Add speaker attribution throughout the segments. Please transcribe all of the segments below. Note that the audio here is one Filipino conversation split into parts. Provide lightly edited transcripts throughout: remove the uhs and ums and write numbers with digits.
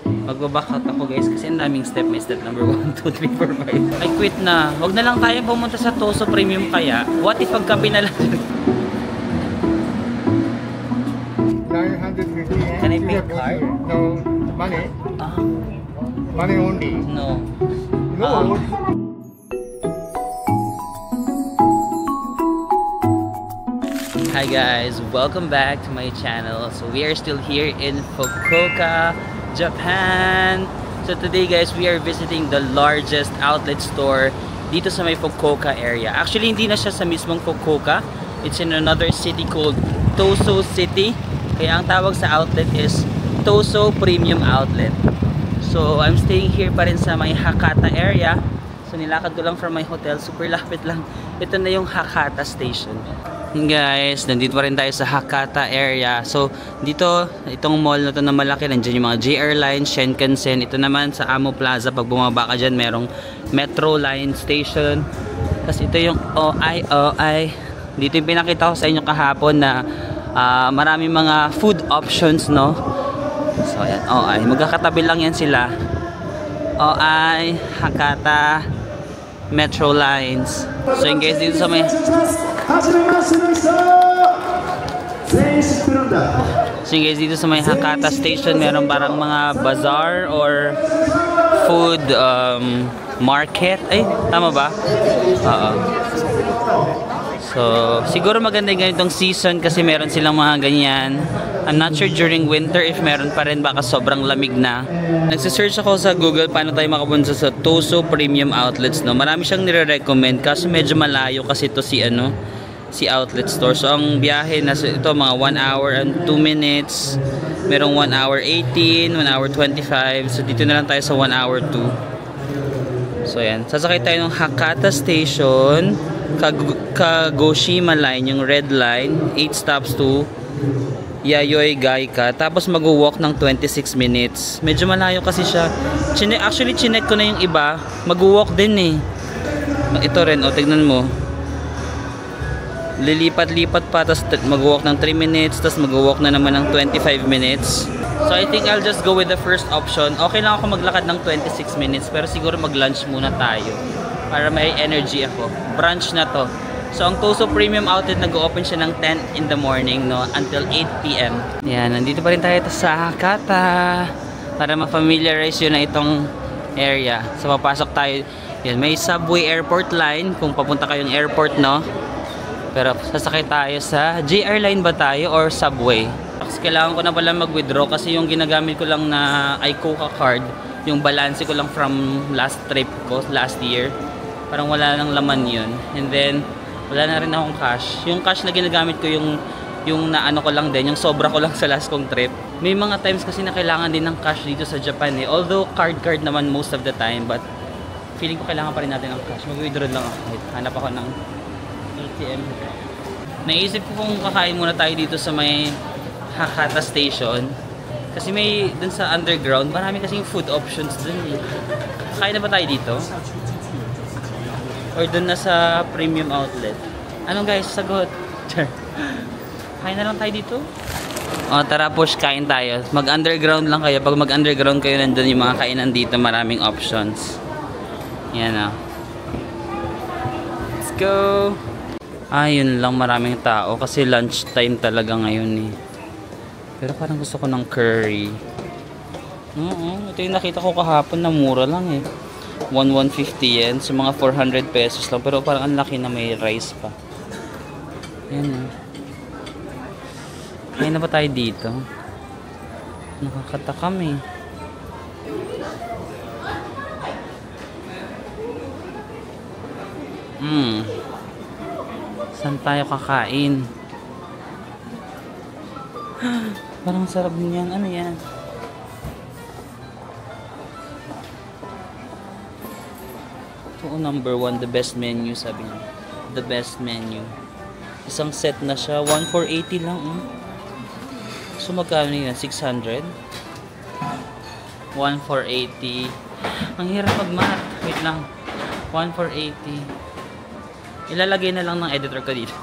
Speaker 1: Magbaback out ako guys kasi ang daming step. May step number 1, 2, 3, 4, 5. I quit na. Huwag na lang tayo pumunta sa Toso Premium kaya. What if pagkapi na lang?
Speaker 2: 950 yen.
Speaker 1: Can I pay card?
Speaker 2: No, money.
Speaker 1: Ah,
Speaker 2: Money only.
Speaker 1: no.
Speaker 2: No.
Speaker 1: Hi guys, welcome back to my channel. So we are still here in Fukuoka, Japan. So today guys, we are visiting the largest outlet store dito sa may Fukuoka area. Actually, hindi na siya sa mismong Fukuoka. It's in another city called Toso City. Kaya ang tawag sa outlet is Toso Premium Outlet. So I'm staying here pa rin sa may Hakata area. So nilakad ko lang from my hotel, super lapit lang. Ito na yung Hakata Station. Guys, nandito pa rin tayo sa Hakata area. So, dito, itong mall na to na malaki, nandiyan yung mga JR Line, Shinkansen. Ito naman sa Amo Plaza, pag bumaba ka dyan, merong Metro Line Station. Tapos ito yung OI. Dito yung pinakita ko sa inyo kahapon na maraming mga food options, no? So, ayan, OI. Magkakatabi lang yan sila. OI, Hakata, Metro Lines. So, yun guys, dito sa may... So guys, dito sa may Hakata Station, meron parang mga bazaar or food market. Ay, tama ba? Oo. So, siguro maganda yung ganitong season kasi meron silang mga ganyan. I'm not sure during winter if meron pa rin, baka sobrang lamig na. Nagsisearch ako sa Google paano tayo makapunta sa Toso Premium Outlets, no. Marami siyang nire-recommend kasi medyo malayo kasi ito si outlet store. So ang biyahe na ito mga 1 hour and 2 minutes. Merong 1 hour 18, 1 hour 25. So dito na lang tayo sa 1 hour 2. So ayan, sasakay tayo ng Hakata Station, Kagoshima Line, yung red line, 8 stops to Yayoi Gaika. Tapos mag-walk ng 26 minutes. Medyo malayo kasi siya. Actually, chinek ko na yung iba. Mag-walk din eh. Ito rin, o tignan mo. Lilipat-lipat pa, tapos mag-walk ng 3 minutes, tapos mag-walk na naman ng 25 minutes. So I think I'll just go with the first option. Okay lang ako maglakad ng 26 minutes, pero siguro mag-lunch muna tayo para may energy ako. Brunch na to. So ang Toso Premium Outlet, nag-open siya ng 10 in the morning, no, until 8 PM. Yan, nandito pa rin tayo sa Hakata para ma-familiarize yun na itong area. So papasok tayo. Yan, may subway airport line kung papunta kayong airport, no. Pero sasakay tayo sa JR Line ba tayo or subway? Kasi kailangan ko na pala mag-withdraw kasi yung ginagamit ko lang na iCoca card, yung balance ko lang from last trip ko, last year. Parang wala nang laman yun. And then, wala na rin akong cash. Yung cash na ginagamit ko, yung naano ko lang din, yung sobra ko lang sa last kong trip. May mga times kasi na kailangan din ng cash dito sa Japan eh. Although card naman most of the time, but feeling ko kailangan pa rin natin ng cash. Mag-withdraw lang ako. Hanap ako ng ATM. Naisip ko kung kakain muna tayo dito sa may Hakata Station. Kasi may dun sa underground, marami kasing food options dun eh. Kakain na ba tayo dito? Or dun na sa premium outlet? Anong guys, sagot? Kain na lang tayo dito? O tara push, kain tayo. Mag-underground lang kayo. Pag mag-underground kayo, nandun yung mga kainan dito. Maraming options. Yan o. Let's go! Yun lang, maraming tao kasi lunch time talaga ngayon eh. Pero parang gusto ko ng curry. Ito yung nakita ko kahapon na mura lang eh. 150 yen, so mga 400 pesos lang. Pero parang ang laki na may rice pa. Ayan eh. Kaya na ba tayo dito? Nakakatakam eh. Saan tayo kakain? Parang sarap din yan. Ano yan? Ito number 1, the best menu, sabi niya. The best menu. Isang set na siya. 1,480 lang. So magkano yun? 600? 1,480. Ang hirap mag-math. Wait lang. 1,480. Ilalagay na lang ng editor ko dito.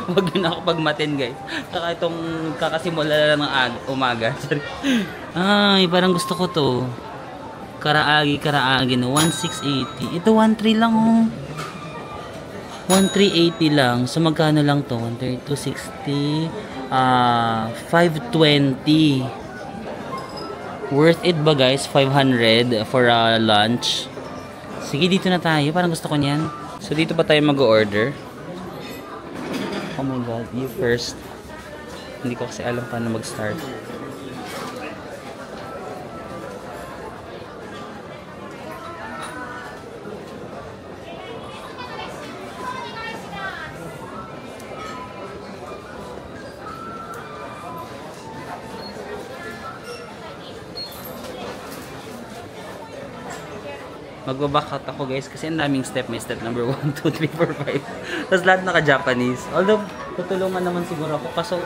Speaker 1: Huwag yun ako pagmatin, guys. Saka itong kakasimula lang ng umaga. Ay, parang gusto ko to. Karaagi no. 1,680. Ito 1,300 lang oh. 1,380 lang. So magkano lang to? 1,260. 520. Worth it ba guys? 500 for lunch. Sige, dito na tayo. Parang gusto ko niyan. So dito pa tayo mag-order. Oh my god, you first. Hindi ko kasi alam paano mag-start. Magbaback ako guys kasi ang daming step. May step number 1, 2, 3, 4, 5. Tapos lahat naka-Japanese. Although, tutulungan naman siguro ako. Kaso,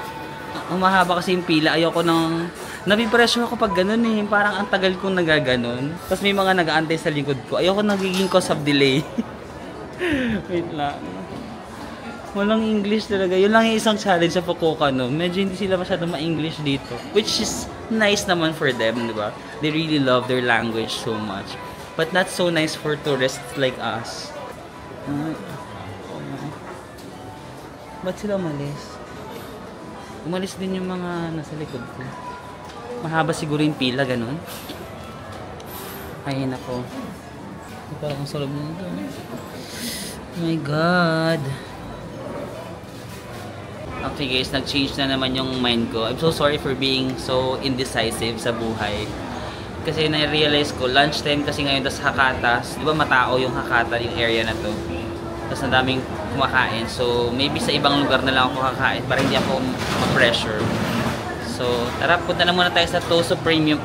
Speaker 1: umahaba kasi yung pila. Ayoko nang... Nabipresyo ako pag ganun eh. Parang ang tagal kong nagaganon. Tapos may mga nag-aantay sa likod ko. Ayoko nagiging cause of delay. Wait lang. Walang English talaga. Yun lang yung isang challenge sa Fukuoka, no? Medyo hindi sila masyadong ma-English dito. Which is nice naman for them, di ba? They really love their language so much. But not so nice for tourists like us. Ba't sila umalis? Umalis din yung mga nasa likod ko. Mahaba siguro yung pila, ganun. Ay, nako. Parang ang salog nito. Oh my God. Okay guys, nag-change na naman yung mind ko. I'm so sorry for being so indecisive sa buhay. Kasi na-realize ko, lunchtime kasi ngayon, tas Hakata. Di ba matao yung Hakata, yung area na to. Tapos ang daming kumakain. So, maybe sa ibang lugar na lang ako kakain para hindi ako ma-pressure. So, tara, punta na muna tayo sa Toso Premium.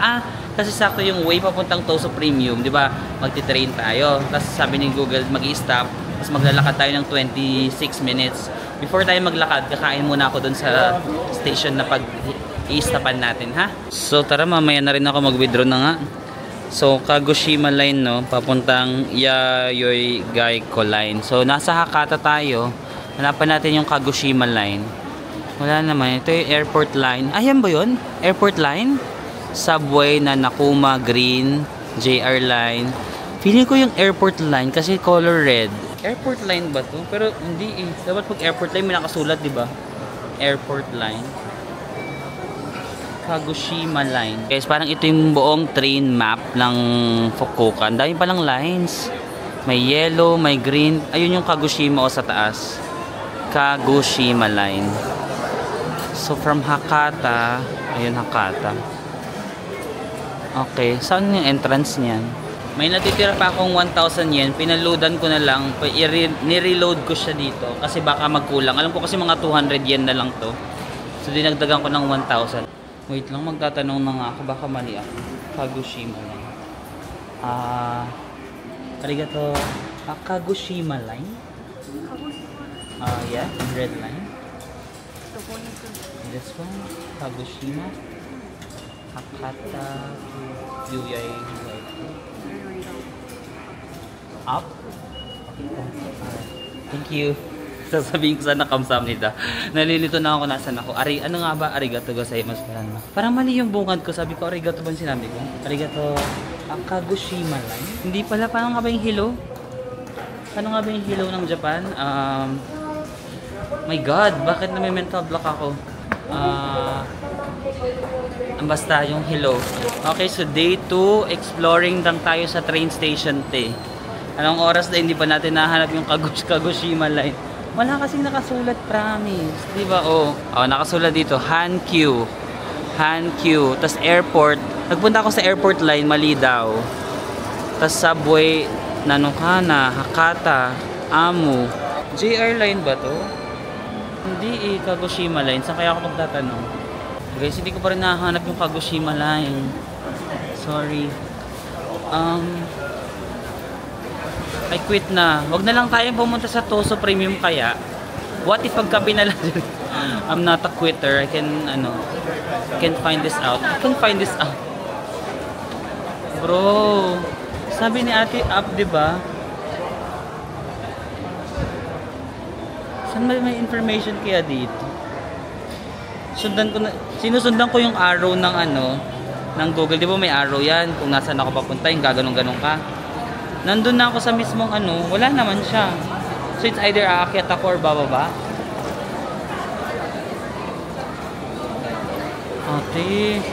Speaker 1: Kasi sakto yung way papuntang Toso Premium. Di ba? Magti-train tayo. Tapos sabi ni Google, mag-i-stop. Tapos maglalakad tayo ng 26 minutes. Before tayo maglakad, kakain muna ako dun sa station na i-stopan natin, ha? So, tara, mamaya na rin ako mag-withdraw na nga. So, Kagoshima line, no? Papuntang Yayoi Gaiko line. So, nasa Hakata tayo. Hanapan natin yung Kagoshima line. Wala naman. Ito yung airport line. Ayan ba yun? Airport line? Subway na Nakuma Green. JR line. Feeling ko yung airport line kasi color red. Airport line ba to? Pero hindi eh. Dapat pag airport line may nakasulat, di ba? Airport line. Kagoshima line. Guys, parang ito yung buong train map ng Fukuoka. Ang dami palang lines. May yellow, may green. Ayun yung Kagoshima o sa taas. Kagoshima line. So from Hakata, ayun Hakata. Okay, saan yung entrance niyan? May natitira pa akong 1,000 yen. Pinaloadan ko na lang. Nireload ko siya dito kasi baka magkulang. Alam ko kasi mga 200 yen na lang to. So dinagdagan ko ng 1,000. Wait lang, magtatanong na nga ako. Baka mali ako. Kagoshima line. Arigato. Kagoshima line? Yeah, red line. This one, Kagoshima. Hakata to Yayoi. Up? Okay. Thank you. Sasabihin ko sana kamsamnida. Nalilito na ako nasan ako. Ano nga ba? Arigato gozaimasu. Parang mali yung bungad ko. Sabi ko, arigato ba yung sinabi ko? Arigato. Ang Kagoshima line? Hindi pala. Paano nga ba yung hello? Paano nga ba yung hello ng Japan? My God, bakit na may mental block ako? Basta yung hello. Okay, so day 2, exploring lang tayo sa train station T. Anong oras na hindi pa natin nahanap yung Kagoshima line? Wala kasing nakasulat, promise. Diba? Nakasulat dito, Hankyu. Hankyu. Tapos airport. Nagpunta ako sa airport line, mali daw. Tapos subway, Nanokana, Hakata, Amu. JR line ba to? Hindi eh, Kagoshima line. Saan kaya ako magtatanong? Guys, hindi ko pa rin nahanap yung Kagoshima line. Sorry. I quit na. Wag na lang tayong pumunta sa Toso Premium kaya. What if pagkabi na lang? I'm not a quitter. I can find this out. I can find this out. Bro, sabi ni Ate Up, 'di ba? Saan may information kaya dito? Sinusundan ko yung arrow ng ng Google. Di ba may arrow yan? Kung nasaan ako papunta, yung gaganong-ganong ka. Nandun na ako sa mismong wala naman siya. So it's either aakyat ako or bababa. Ate,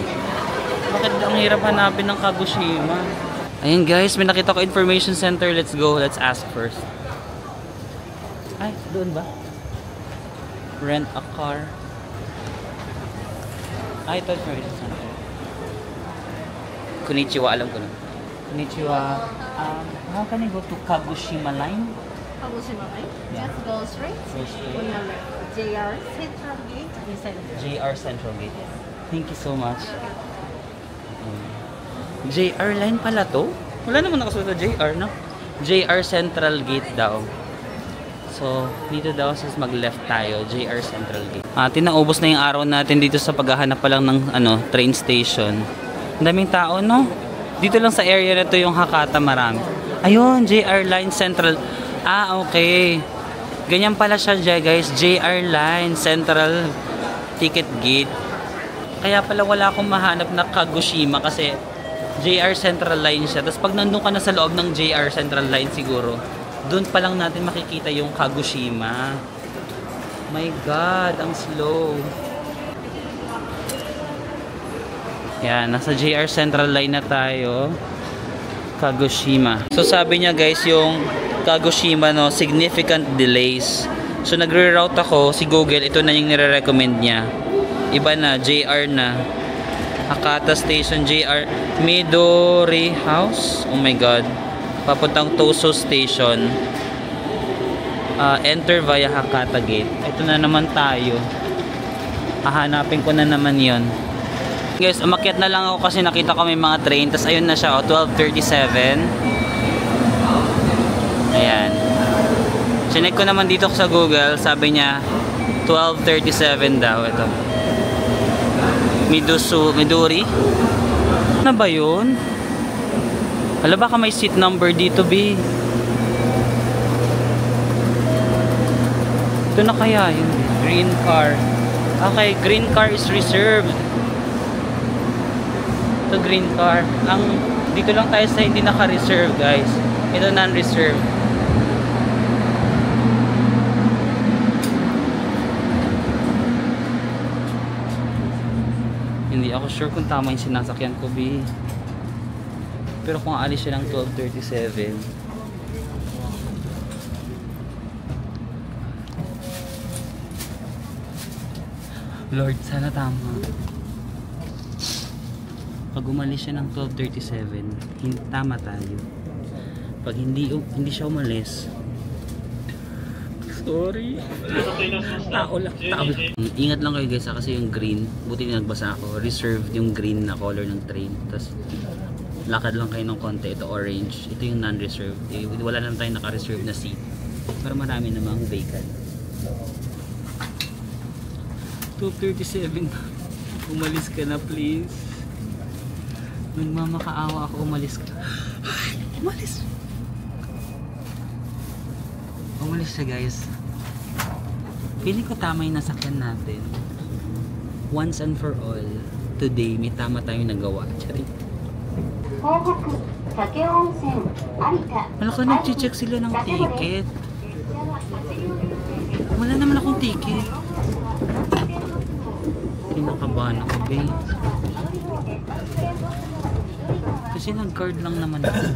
Speaker 1: bakit ang hirap hanapin ng Kagoshima? Ayun guys, may nakita ko information center. Let's go, let's ask first. Ay, doon ba? Rent a car. Ay, ito information center. Konnichiwa, alam ko na. Konnichiwa. How can I go to Kagoshima line?
Speaker 3: Kagoshima line?
Speaker 1: Yeah.
Speaker 3: Just go straight.
Speaker 1: Go straight.
Speaker 3: On number JR Central Gate. Inside.
Speaker 1: JR Central Gate. Thank you so much. JR line pala to? Wala naman nakasulat na JR, no? JR Central Gate daw. So, dito daw since mag-left tayo, JR Central Gate. Naubos na yung araw natin dito sa paghahanap pa lang ng train station. Ang daming tao, no? Dito lang sa area na to yung Hakata marami. Ayun, JR Line Central. Okay. Ganyan pala siya, guys. JR Line Central Ticket Gate. Kaya pala wala akong mahanap na Kagoshima kasi JR Central Line siya. Tapos pag nandun ka na sa loob ng JR Central Line siguro, doon pa lang natin makikita yung Kagoshima. My God, ang slow. Yan, nasa JR Central Line na tayo. Kagoshima. So sabi niya guys, yung Kagoshima significant delays. So nagre-route ako, si Google, ito na yung nire-recommend niya. Iba na, JR na. Hakata Station, JR Midori House. Oh my God. Papuntang Toso Station. Enter via Hakata Gate. Ito na naman tayo. Hahanapin ko na naman yon. Guys, umakyat na lang ako kasi nakita ko may mga train. Tapos ayun na siya, 12:37. Ayan. Chinek ko naman dito sa Google. Sabi niya, 12:37 daw. Ito. Midori? Ano ba yun? Hala, baka may seat number dito, B. Ito na kaya yun. Green car. Okay, green car is reserved. Ito green car. Dito lang tayo sa hindi naka-reserve, guys. Ito non-reserve. Hindi ako sure kung tama yung sinasakyan ko, B. Pero kung aalis siya ng 12:37. Lord, sana tama. Pag umalis siya ng 12:37, tama tayo. Pag hindi siya umalis, sorry. Tao lang. Ingat lang kayo guys kasi yung green, buti nagbasa ako, reserved yung green na color ng train. Tapos lakad lang kayo ng konti. Ito orange, ito yung non-reserved. Wala lang tayong naka-reserve na seat. Pero marami namang vacant. 12:37. Umalis ka na please. Nagmamakaawa ako, umalis ka. Umalis. Umalis siya guys. Feeling ko tama yung nasakyan natin. Once and for all, today may tama tayong nagawa. Charing. Wala ka nag-check sila ng ticket. Wala naman akong ticket. Kinakabahan ako, babe. Kasi nag-card lang naman ako.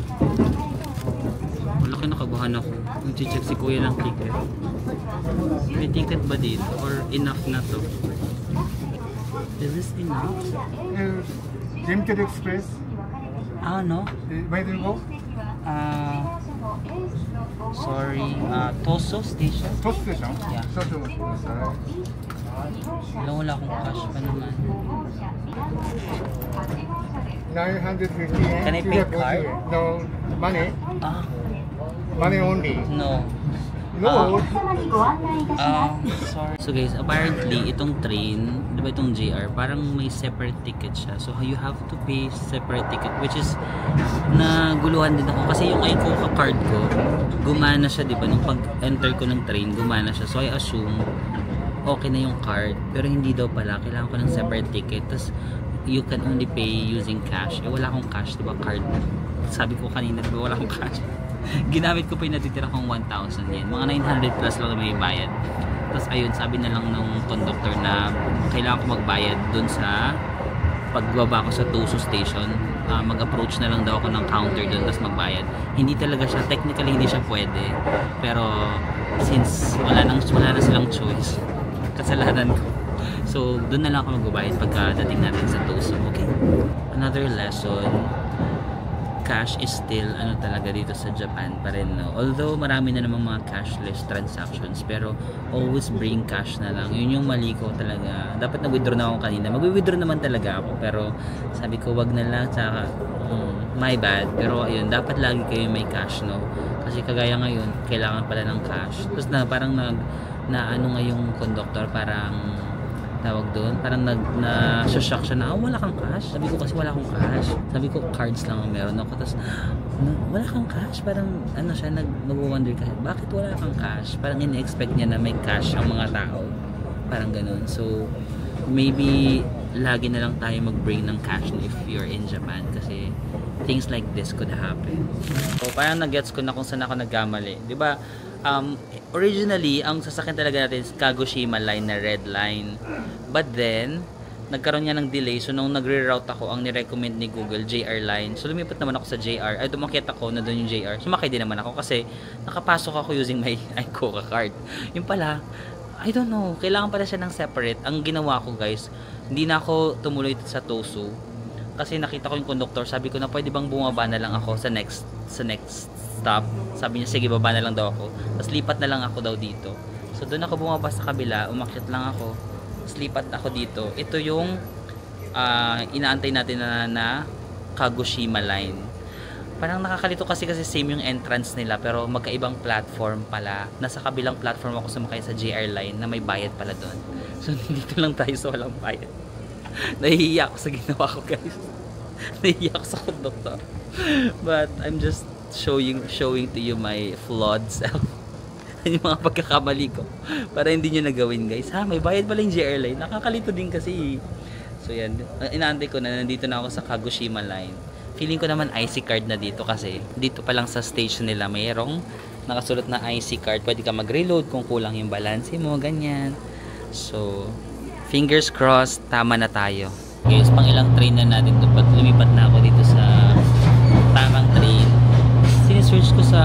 Speaker 1: Wala kinakabahan ako. Nag-check si kuya ng ticket. May ticket ba dito? Or enough na to? Is this enough?
Speaker 2: Limited Express.
Speaker 1: No?
Speaker 2: Where do you go?
Speaker 1: Sorry. Toso Station?
Speaker 2: Tosu Station?
Speaker 1: Yeah. Wala akong cash pa naman.
Speaker 2: 950 yen.
Speaker 1: Can I pay card?
Speaker 2: No, money. Money only.
Speaker 1: No.
Speaker 2: No.
Speaker 1: Sorry. So guys, apparently itong train, diba itong JR, parang may separate ticket siya. So you have to pay separate ticket, which is naguluhan din ako kasi yung iCoca card ko gumana siya, diba, nung pag-enter ko ng train gumana siya. So I assume okay na yung card, pero hindi daw pala, kailangan ko ng separate ticket. Tapos you can only pay using cash. Wala akong cash, diba, card. Sabi ko kanina, diba, wala akong cash. Ginamit ko pa yung natitira kong 1,000 yen. Mga 900 plus lang na may bayad. Tapos ayun, sabi na lang nung conductor na kailangan ko magbayad dun sa pagbaba ko sa Tosu station. Mag-approach na lang daw ako ng counter dun, tapos magbayad. Hindi talaga siya, technically hindi siya pwede. Pero since wala na silang choice, kasalanan ko. So dun na lang ako magbayad pagkadating natin sa Tosu. Okay. Another lesson, cash is still ano talaga dito sa Japan pa rin, no? Although marami na namang mga cashless transactions, pero always bring cash na lang. Yun yung mali ko talaga. Dapat na-withdraw na ako kanina. Mag-withdraw naman talaga ako, pero sabi ko wag na lang, tsaka my bad. Pero ayun, dapat lagi kayo may cash, no? Kasi kagaya ngayon, kailangan pala ng cash. Tapos na parang ano nga yung conductor, parang tawag doon, parang na-shock siya na, wala kang cash. Sabi ko kasi wala akong cash. Sabi ko cards lang ang meron ako. Tapos wala kang cash. Parang ano siya, nag-wonder ka, bakit wala kang cash? Parang in-expect niya na may cash ang mga tao. Parang ganun. So maybe lagi na lang tayo mag-bring ng cash if you're in Japan, kasi things like this could happen. So parang nag-gets ko na kung saan ako nagkamali. Diba? Originally, ang sasakyan talaga natin is Kagoshima line na red line. But then, nagkaroon niya ng delay. So, nung nagre-route ako, ang nirecommend ni Google, JR line. So, lumipat naman ako sa JR. Ay, dumakit ako na doon yung JR. Sumakay din naman ako kasi nakapasok ako using my iCoca card. Yung pala, I don't know, kailangan pala siya ng separate. Ang ginawa ko, guys, hindi na ako tumuloy sa Tosu. Kasi nakita ko yung conductor. Sabi ko na, pwede bang bumaba na lang ako sa next stop. Sabi niya, sige, baba na lang daw ako. Tapos lipat na lang ako daw dito. So doon ako bumaba sa kabila, umakyat lang ako, tapos lipat ako dito. Ito yung inaantay natin na Kagoshima line. Parang nakakalito kasi same yung entrance nila, pero magkaibang platform pala. Nasa kabilang platform ako sumakay sa JR line na may bayad pala doon. So dito lang tayo sa walang bayad. Nahihiya ako sa ginawa ko, guys. Nahihiya ako sa conductor. But I'm just showing to you my flawed self. Yung mga pagkakamali ko para hindi nyo nagawin, guys. May bayad pala yung JR line. Nakakalito din kasi. So yan, inaantay ko na nandito na ako sa Kagoshima line. Feeling ko naman IC card na dito kasi dito pa lang sa station nila mayroong nakasulat na IC card. Pwede ka mag-reload kung kulang yung balance mo, ganyan. So fingers crossed, tama na tayo. Guys, pang ilang train na natin ito. Lumipat na ako dito sa tamang train. Sinesearch ko sa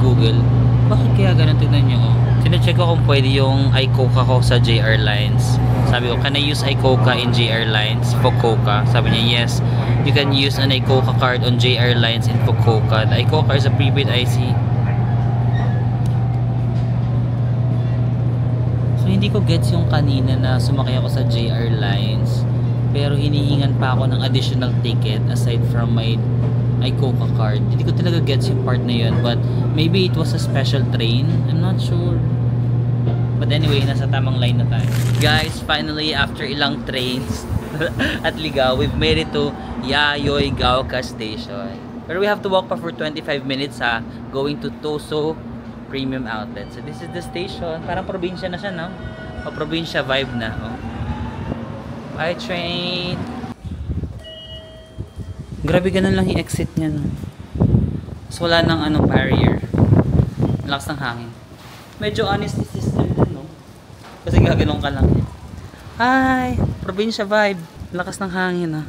Speaker 1: Google, bakit kaya ganun, tignan nyo, oh. Sinecheck ko kung pwede yung iCoca ko sa JR Lines. Sabi ko, can I use iCoca in JR Lines, Fukuoka? Sabi niya, yes, you can use an iCoca card on JR Lines in Fukuoka. The iCoca is a prepaid IC. So hindi ko gets yung kanina na sumakay ako sa JR Lines, pero hinihingan pa ako ng additional ticket aside from my iCoca card. Hindi ko talaga gets yung part na yun, but maybe it was a special train, I'm not sure. But anyway, nasa tamang line na tayo, guys. Finally, after ilang trains at Ligaw, we've made it to Yayoi Gaoka Station. Pero we have to walk pa for 25 minutes going to Tosu Premium Outlet. So this is the station. Parang probinsya na siya, no? O probinsya vibe na, oh. Bye train. Grabe, ganun lang yung exit niya, no? So wala nang barrier. Lakas ng hangin. Medyo honesty system din, no? Kasi gaganon ka lang. Hi! Probinsya vibe. Lakas ng hangin, ah.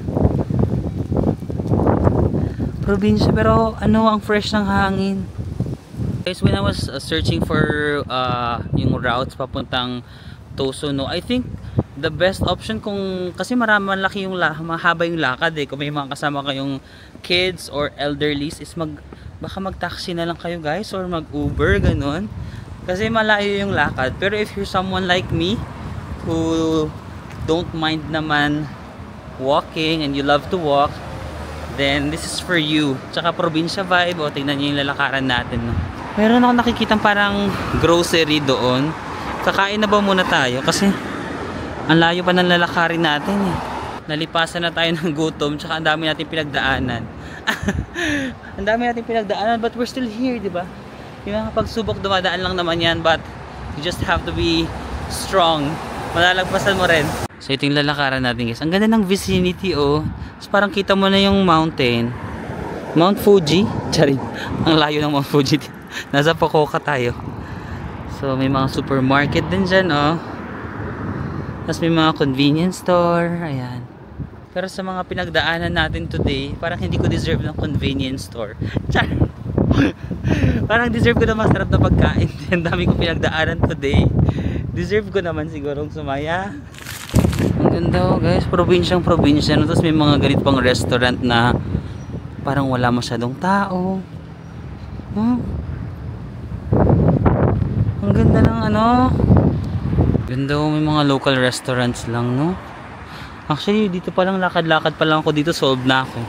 Speaker 1: Probinsya, pero ang fresh ng hangin. Guys, when I was searching for yung routes papuntang Tosu, no, I think the best option kasi malaki yung mahaba yung lakad kung may mga kasama kayong kids or elderlies is baka mag-taxi na lang kayo, guys, or mag-Uber, ganun. Kasi malayo yung lakad. Pero if you're someone like me who don't mind naman walking and you love to walk, then this is for you. Tsaka probinsya vibe, tingnan niyo yung lalakaran natin, no? Meron ako nakikitang parang grocery doon. Kakain na ba muna tayo? Kasi Ang layo pa ng lalakarin natin eh. Nalipasan na tayo ng gutom, tsaka ang dami natin pinagdaanan. Ang dami natin pinagdaanan, but we're still here, di ba? Yung mga pagsubok, dumadaan lang naman yan, but you just have to be strong. Malalagpasan mo rin. So ito yung lalakaran natin guys. Ang ganda ng vicinity oh. So, parang kita mo na yung mountain. Mount Fuji. Charing. Ang layo ng Mount Fuji. Nasa Fukuoka tayo. So may mga supermarket din dyan oh. Tapos may mga convenience store. Ayan. Pero sa mga pinagdaanan natin today, parang hindi ko deserve ng convenience store. Charing. Parang deserve ko na masarap na pagkain. Ang dami ko pinagdaanan today. Deserve ko naman sigurong sumaya. Ang ganda oh guys, probinsyang-probinsya. Tapos may mga ganito pang restaurant na parang wala masyadong tao. Ang ganda ng ano. Ganda oh, may mga local restaurants lang no. Actually dito pa lang, lakad-lakad pa lang ako dito, solve na ako.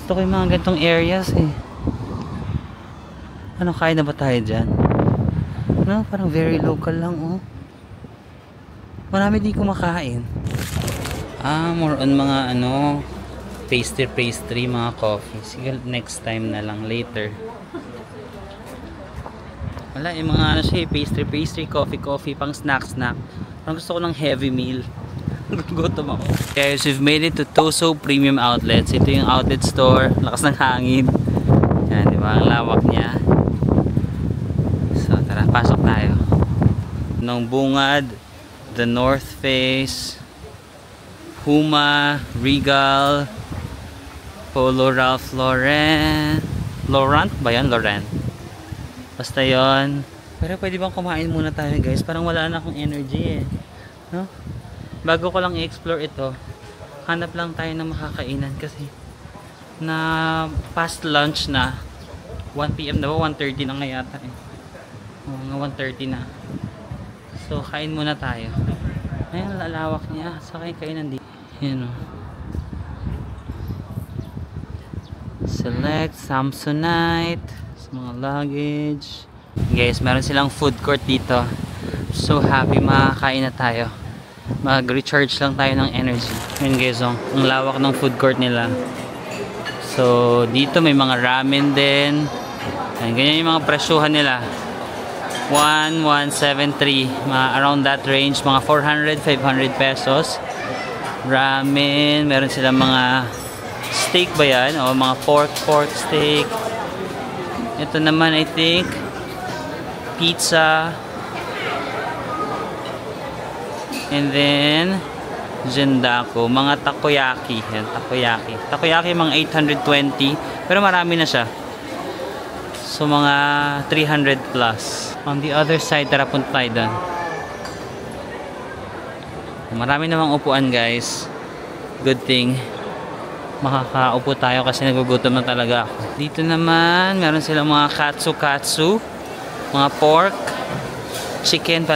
Speaker 1: Gusto ko yung mga ganitong areas eh. Ano, kain na ba tayo dyan? No, parang very local lang oh. Marami din kumakain. More on mga ano, pastry, mga coffee. Sige, next time na lang, later. Wala, yung mga ano siya, pastry, coffee, pang snack. Parang gusto ko ng heavy meal. Gutom ako. Guys, we've made it to Toso Premium Outlets. Ito yung outlet store. Lakas ng hangin. Yan, di ba? Ang lawak niya. So, tara, pasok tayo. Nung Bungad, The North Face, Puma, Regal, Polo Ralph Lauren. Laurent ba yan? Laurent. Basta yun. Pero pwede bang kumain muna tayo guys? Parang wala na akong energy eh. No? Bago ko lang i-explore ito, hanap lang tayo ng makakainan kasi na past lunch na. 1 PM na ba? 1:30 na nga yata eh. Mga 1:30 na. So, kain muna tayo. Ayan, lalawak niya. Sa kainan dito. Ayan o. Select, Samsonite. Mga luggage. Guys, meron silang food court dito. So happy, makakain na tayo. Mag-recharge lang tayo ng energy. Ayan guys, oh, ang lawak ng food court nila. So, dito may mga ramen din. Ayan, ganyan yung mga presyuhan nila. 1,173, around that range, mga 400-500 pesos. Ramen, meron silang mga steak ba yan? O mga pork steak. Ito naman I think pizza. And then Jendako, mga takoyaki. Yan, takoyaki mga 820, pero marami na siya. So mga 300 plus. On the other side, tara punta tayo doon. Marami namang upuan guys. Good thing makakaupo tayo kasi nagugutom na talaga ako. Dito naman, meron silang mga katsu, mga pork, chicken.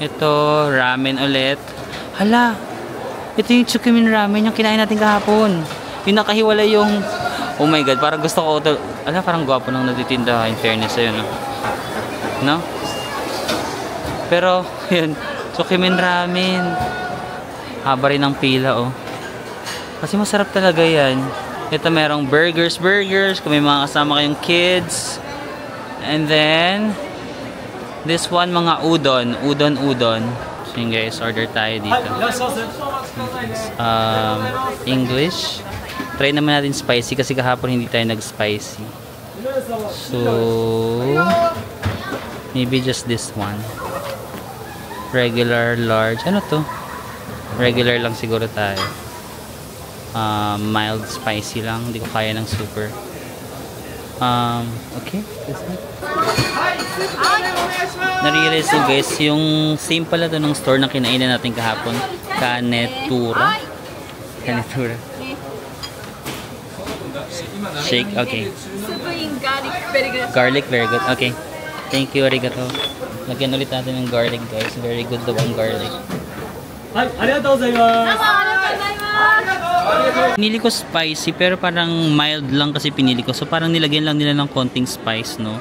Speaker 1: Ito, ramen ulit. Hala, ito yung Chukumin ramen yung kinain natin kahapon. Yung nakahiwalay yung, oh my god, parang gusto ko ito. Ala, parang gwapo nang nagtitinda, in fairness sa'yo, no? Pero, yun, Chukumin ramen. Haba rin ang pila, oh. Kasi masarap talaga yan. Ito merong burgers. Kung may mga kasama kayong kids. And then, this one, mga udon. So yun guys, order tayo dito. English. Try naman natin spicy kasi kahapon hindi tayo nag-spicy. So, maybe just this one. Regular, large. Ano to? Regular lang siguro tayo. Mild spicy lang. Hindi ko kaya ng super. Okay. Na-realize ko guys, yung same pala to ng store na kinainan natin kahapon. Kanetura. Shake, okay. Garlic, very good. Okay. Thank you, arigato. Lagyan ulit natin ng garlic guys. Very good daw ang garlic. Pinili ko spicy pero parang mild lang kasi pinili ko. So parang nilagyan lang nila ng konting spice, no?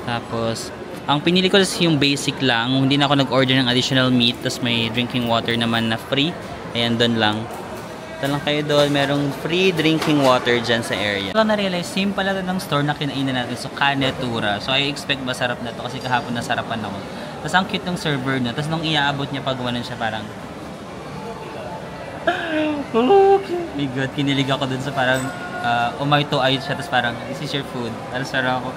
Speaker 1: Tapos Ang pinili ko is yung basic lang. Hindi na ako nag-order ng additional meat. Tapos may drinking water naman na free. Ayan, doon lang. Talang kayo doon. Merong free drinking water dyan sa area. Lang na-realize, same pala ng store na kinainan natin. So, Kanetura. So, I expect masarap na to kasi kahapon nasarapan ako. Tapos, ang cute ng server na. Tapos, nung iaabot niya, pag gumanon siya, parang oh my God, kinilig ako dun sa parang umay to ayun siya, tapos parang this is your food, tapos parang ako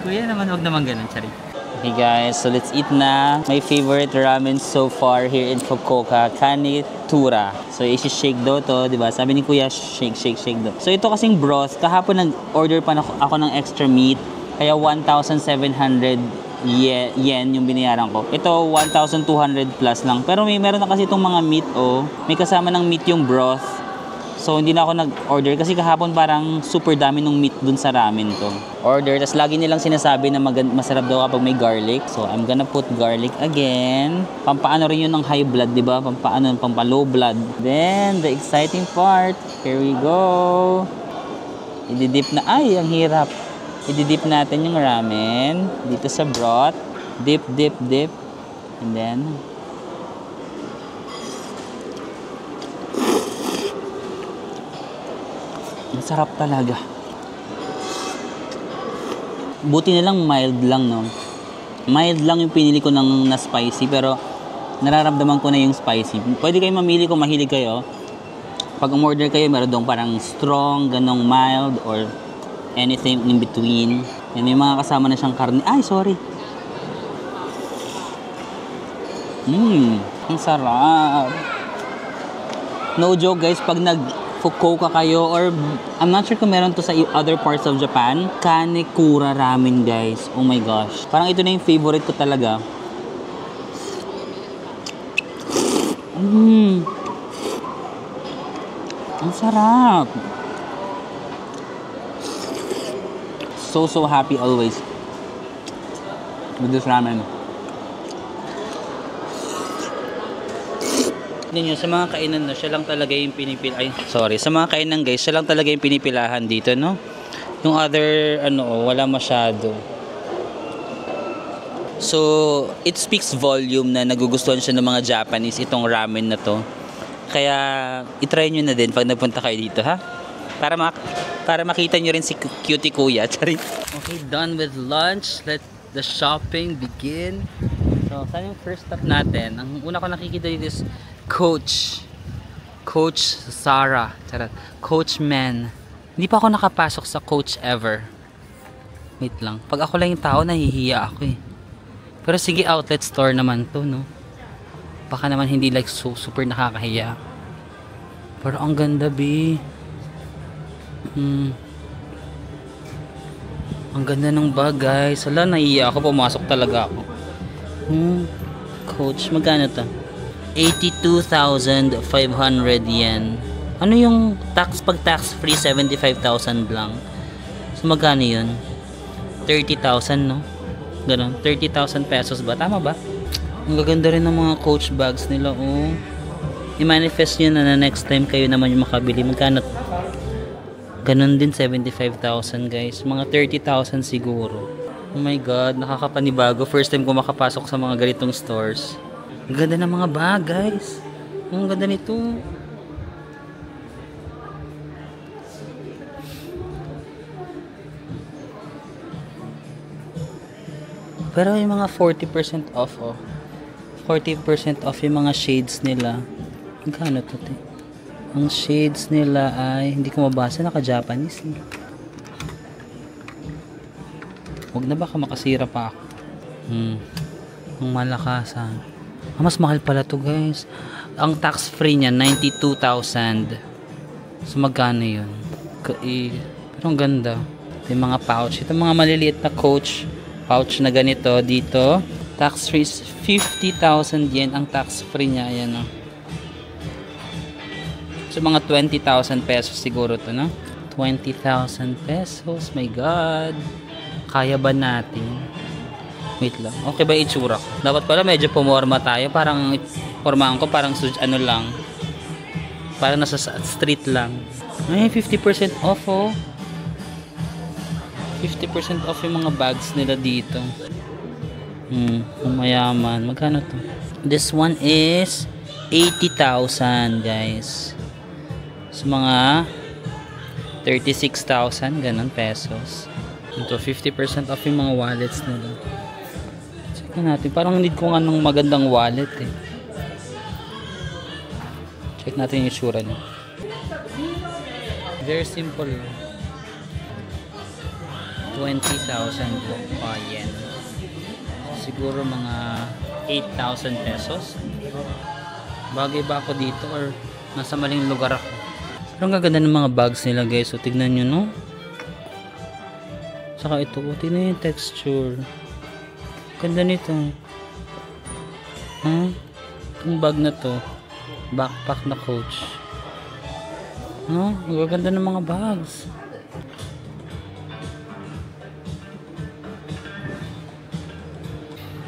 Speaker 1: kuya naman, wag naman ganun, sorry. Okay guys, so let's eat na. My favorite ramen so far here in Fukuoka, Kanetura. So isi-shake daw to, diba? Sabi ni kuya, shake daw. So ito kasing broth, kahapon nag-order pa ako ng extra meat, kaya 1,700 yen yung binayaran ko. Ito 1,200 plus lang. Pero meron na kasi itong mga meat, may kasama ng meat yung broth. So hindi na ako nag-order kasi kahapon parang super dami ng meat dun sa ramen to. Order, tas lagi nilang sinasabi na masarap daw kapag may garlic. So I'm gonna put garlic again. Pampaano rin yun ng high blood, di ba? Pampa-low blood. Then the exciting part, here we go. Ididip na, ay ang hirap. Ididip natin yung ramen dito sa broth. Dip. And then masarap talaga. Buti na lang mild lang, no? Mild lang yung pinili ko ng na spicy, pero nararamdaman ko na yung spicy. Pwede kayo mamili kung mahilig kayo. Pag umorder kayo, meron dong parang strong, ganong mild, or anything in between. And may mga kasama na siyang karne. Ay, sorry. Ang sarap. No joke guys, pag nag-Fukuoka kayo, or I'm not sure kung meron to sa other parts of Japan, Kanetura ramen guys. Oh my gosh. Parang ito na yung favorite ko talaga. Ang sarap. So happy always with this ramen. Ninyo, sa mga kainan na, siya lang talaga yung sa mga kainan guys, siya lang talaga yung pinipilahan dito, no? Yung other, wala masyado. So, it speaks volume na nagugustuhan siya ng mga Japanese itong ramen na to. Kaya, itry nyo na din pag napunta kayo dito, ha? Para makita nyo rin si cutie kuya. Okay, done with lunch. Let the shopping begin. So, saan yung first stop natin? Ang una ko nakikita dito is Coach Zara. Coach Men. Hindi pa ako nakapasok sa Coach ever. Wait lang. Pag ako lang yung tao, nahihiya ako eh. Pero sige, outlet store naman to, no? Baka naman hindi like super nakakahiya. Pero ang ganda, B. Ang ganda ng bag guys. Hala, naiiyak ako, pumasok talaga ako. Coach, magkano to? 82,500 yen. Ano yung tax, pag tax free 75,000 lang? So magkano yun? 30,000, no? Ganon, 30,000 pesos ba? Tama ba? Ang gaganda rin ng mga Coach bags nila, i-manifest nyo na next time kayo naman yung makabili. Magkano? Ganon din, 75,000 guys. Mga 30,000 siguro. Oh my God, nakakapanibago. First time ko makapasok sa mga ganitong stores. Ang ganda ng mga bag guys. Ang ganda nito. Pero yung mga 40% off, 40% off yung mga shades nila. Magkano to, te? Ang shades nila ay, hindi ko mabasa, naka-Japanese eh. Huwag na baka makasira pa ako. Ang malakasan. Mas mahal pala to guys. Ang tax free niya 92,000. So magkano yun? Pero ang ganda. Ito yung mga pouch. Ito mga maliliit na Coach pouch na ganito dito. Tax free is 50,000 yen ang tax free niya. Ayan, so mga 20,000 pesos siguro to, no? 20,000 pesos. My God. Kaya ba natin? Wait lang. Okay ba itsura ko? Dapat pala medyo pumorma tayo. Parang formahan ko parang ano lang. Parang nasa street lang. Ay, 50% off 50% off yung mga bags nila dito. Mayaman. Magkano to? This one is 80,000 guys. So mga 36,000 ganun pesos. Ito 50% off yung mga wallets nila. Check natin. Parang need ko nga ng magandang wallet eh. Check natin yung itsura niya. Very simple. 20,000 yen. Siguro mga 8,000 pesos. Bagay ba ako dito or nasa maling lugar ako? Pero ang gaganda ng mga bags nila guys. So tignan nyo no. Saka ito. Tignan yung texture. Ganda nito. Itong bag na to. Backpack na Coach. Ang gaganda ng mga bags.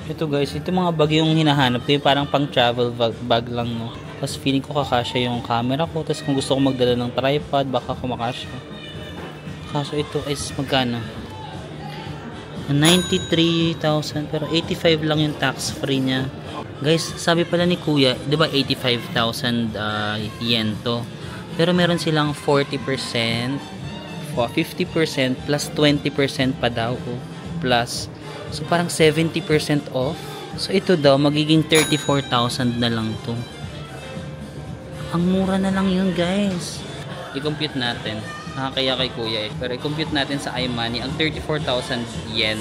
Speaker 1: Ito guys, ito mga bag yung hinahanap ko, yung parang pang travel bag lang no. Tapos feeling ko kakasya yung camera ko. Tapos kung gusto ko magdala ng tripod, baka kumakasya. Kaso ito is magkano? 93,000 pero 85 lang yung tax free niya. Guys, sabi pala ni Kuya, 'di ba 85,000 yen to. Pero meron silang 40%, 50% plus 20% pa daw plus. So parang 70% off. So ito daw magiging 34,000 na lang to. Ang mura na lang yun guys. I-compute natin. Nakakaya kay Kuya eh. Pero i-compute natin sa iMoney ang 34,000 yen.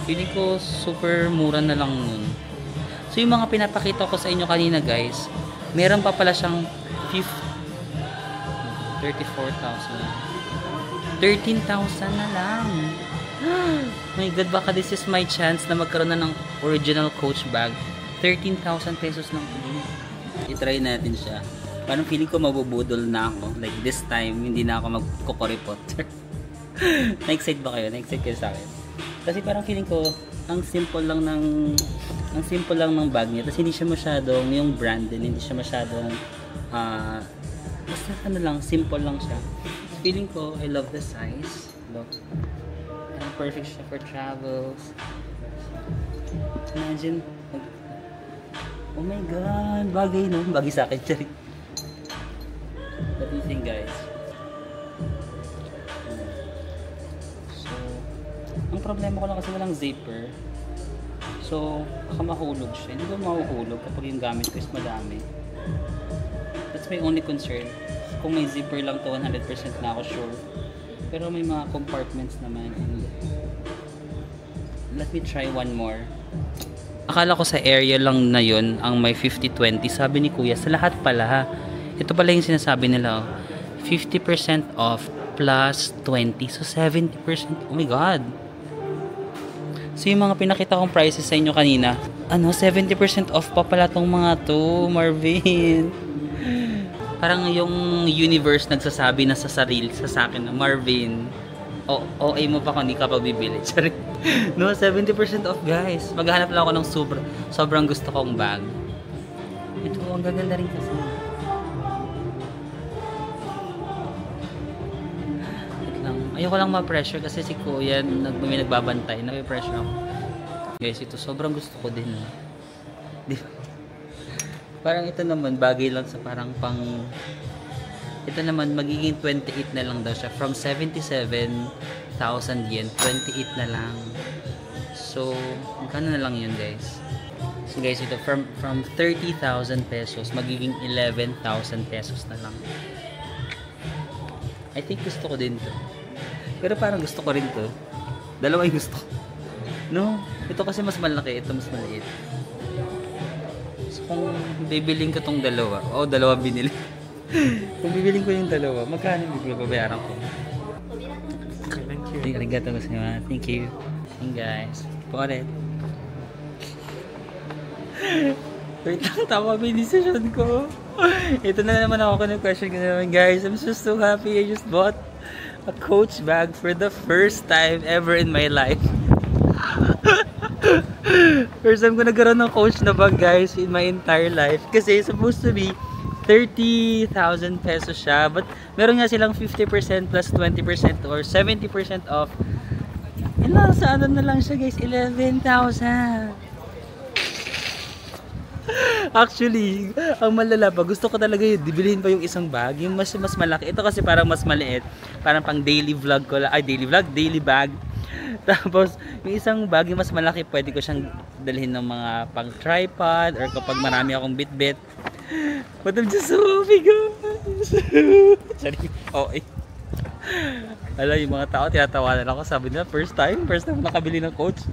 Speaker 1: Feeling ko super mura na lang nun. So yung mga pinapakita ko sa inyo kanina guys, meron pa pala siyang 34,000. 13,000 na lang. My God, baka this is my chance na magkaroon na ng original Coach bag. 13,000 pesos lang po. I-try natin siya. Parang feeling ko mabubudol na ako. Like this time, hindi na ako magkukuripot. Na-excite ba kayo? Na-excite kayo sa akin? Kasi parang feeling ko, ang simple lang ng bag niya. Tapos hindi siya masyadong, yung brand din, hindi siya masyadong, basta ano lang, simple lang siya. Feeling ko, I love the size. Look. Perfect siya for travels. Imagine, oh my God, bagay no? Bagay sa akin, Chari. What do you think, guys? So, ang problema ko lang kasi walang zipper. So, baka mahulog siya. Hindi ko mahuhulog kapag yung gamit ko is madami. That's my only concern. Kung may zipper lang to, 100% na ako sure. Pero may mga compartments naman. And let me try one more. Akala ko sa area lang na yun ang may 50-20. Sabi ni Kuya, sa lahat pala. Ito pala yung sinasabi nila. 50% off plus 20. So 70%. Oh my God. So yung mga pinakita kong prices sa inyo kanina, 70% off pa pala tong mga to, Marvin. Parang yung universe nagsasabi na sa sarili, sa akin na Marvin, OA mo pa kung hindi ka pa bibili. No, 70% off guys. Maghahanap lang ako ng sobrang gusto kong bag. Ito, ang gaganda rin kasi. Ayoko lang ma-pressure kasi si Kuya may nagbabantay. Nape-pressure ako. Guys, ito sobrang gusto ko din. Di ba? Parang ito naman, bagay lang sa parang ito naman, magiging 28 na lang daw siya. From 77,000 yen, 28 na lang. So, magkano na lang yun guys? So guys, ito, from 30,000 pesos, magiging 11,000 pesos na lang. I think gusto ko din to. Pero parang gusto ko rin to. Dalawa yung gusto ko. No? Ito kasi mas malaki, ito mas maliit. Kung bibiling ko tong dalawa, dalawa binili. Kung bibiling ko yung dalawa, magkano yung babayaran ko? Thank you. Arigato gozaimasu. Thank you. And guys, po ulit. Wait lang, tama ba yung decision ko? Ito na naman ako ng question ko naman. Guys, I'm just so happy. I just bought a Coach bag for the first time ever in my life. First time ko nagkaroon ng Coach na bag guys in my entire life. Kasi supposed to be 30,000 pesos siya. But meron nga silang 50% plus 20% or 70% off. Nasa ano na lang siya guys, 11,000. Actually, ang malala pa, gusto ko talaga yun, dibilhin pa yung isang bag, yung mas malaki. Ito kasi parang mas maliit, parang pang daily vlog ko lang, ay daily vlog, daily bag. Tapos, yung isang bag, yung mas malaki, pwede ko siyang dalhin ng mga pang tripod, or kapag marami akong bit-bit. But I'm just so happy guys. Sorry, okay. Alam, yung mga tao, tinatawanan ako, sabi nila, first time nakabili ng Coach.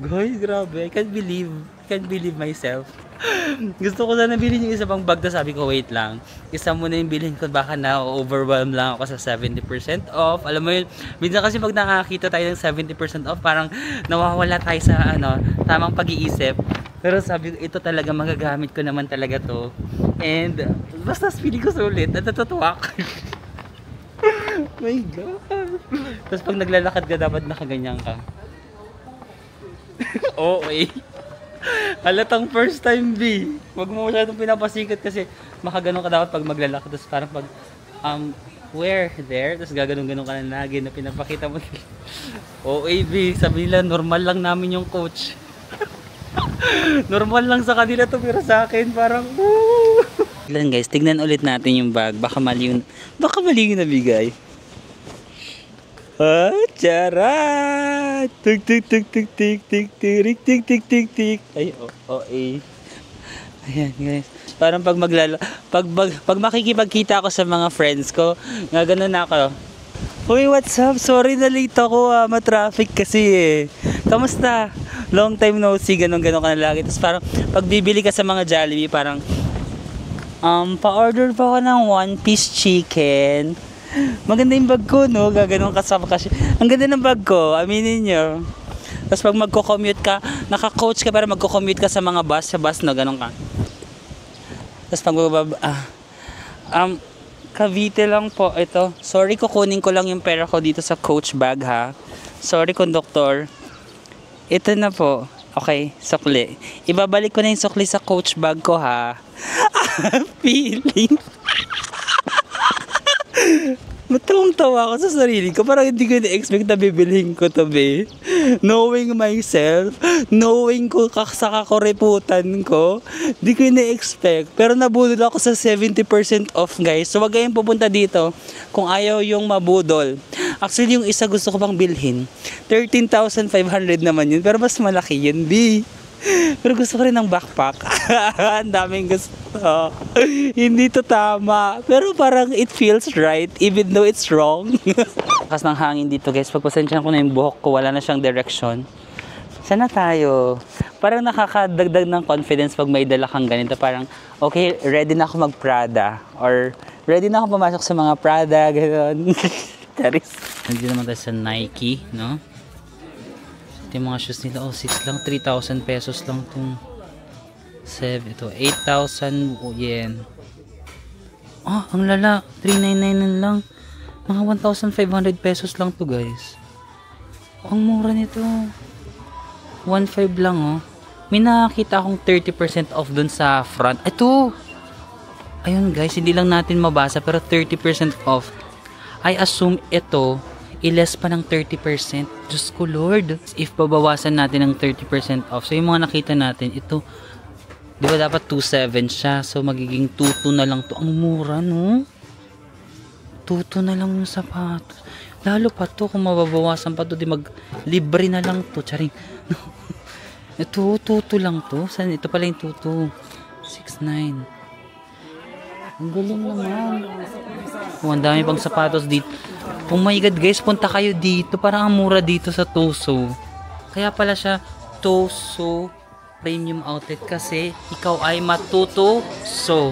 Speaker 1: Guys, grabe, I can't believe myself. Gusto ko na nabili yung isa pang bag, na sabi ko, wait lang, isa muna yung bilhin ko, baka na-overwhelm lang ako sa 70% off. Alam mo yun, minsan kasi pag nakakita tayo ng 70% off, parang nawawala tayo sa tamang pag-iisip. Pero sabi ko, ito talaga magagamit ko naman talaga to. And basta feeling ko sulit at natutuwa ko. My God. Tapos pag naglalakad ka, dapat nakaganyan ka. Okay. Halatang first time, B. Huwag mo masyadong pinapasikat kasi makaganon ka dapat pag maglalakad. Tapos parang pag where? There? Tapos gaganon-ganon ka na lagi na pinapakita mo. Okay, B. Sabi nila, normal lang namin yung Coach. Normal lang sa kanila to, pero sa akin parang woo! Ilan guys, tignan ulit natin yung bag. Baka mali yung nabigay. Ah, charat! Tik tik tik tik tik tik tik tik tik tik tik. Ay, eh. Ayan guys. Parang pag makikipagkita ako sa mga friends ko, nga ganun ako. Uy, what's up? Sorry na late ako, ma-traffic kasi eh. Kamusta? Long time no see, ganun ka na lagi. Tapos parang pag bibili ka sa mga Jollibee, parang pa-order pa ako ng 1-piece chicken. Maganda yung bag ko, no? Gaganon ka sa kasi. Ang ganda ng bag ko, aminin nyo. Tapos pag magko-commute ka, naka-coach ka para magko-commute ka sa mga bus, no? Ganon ka. Tapos pag Cavite lang po ito. Sorry, kukunin ko lang yung pera ko dito sa Coach bag, ha. Sorry, conductor. Ito na po. Okay, sukli. Ibabalik ko na yung sukli sa Coach bag ko, ha. Feeling. Matawang-tawa ako sa sarili ko. Parang hindi ko na-expect na bibilhin ko to, be. Knowing myself, knowing ko sa kakuriputan ko, hindi ko na-expect. Pero nabudol ako sa 70% off, guys. So, wag kayong pupunta dito kung ayaw yung mabudol. Actually, yung isa gusto ko pang bilhin. 13,500 naman yun. Pero mas malaki yun, B. Pero gusto ko rin ng backpack. Ang daming gusto. Hindi to tama. Pero parang it feels right even though it's wrong. Lakas ng hangin dito guys. Pagpasensyahan ko na yung buhok ko. Wala na siyang direction. Sana tayo. Parang nakakadagdag ng confidence pag may dala kang ganito. Parang okay, ready na ako mag-Prada. Or ready na ako pumasok sa mga Prada. Gano'n. Charis. Nandiyo naman tayo sa Nike, no? Ito yung mga shoes nila. Oh, 6 lang. 3,000 pesos lang itong 7. Ito, 8,000 yen. Oh, ang lala. 399 lang. Mga 1,500 pesos lang to guys. Ang mura nito. 1,500 lang, oh. May nakakita akong 30% off dun sa front. Ito. Ayun guys, hindi lang natin mabasa pero 30% off. I assume ito i-less pa ng 30%. Diyos ko Lord. If babawasan natin ng 30% off. So yung mga nakita natin, ito, di ba dapat 2,700 siya. So magiging 2,200 na lang to. Ang mura, no? 2,200 na lang yung sapatos. Lalo pa to, kung mababawasan pa to, di mag-libre na lang to. Charing. Ito, 2,200 lang to. Saan? Ito pala yung 2,200. 6,900. Ang galing naman. Oh, ang dami pang sapatos dito. Oh my God guys, punta kayo dito. Parang ang mura dito sa Toso. Kaya pala siya Toso Premium Outlet kasi ikaw ay matuto. So,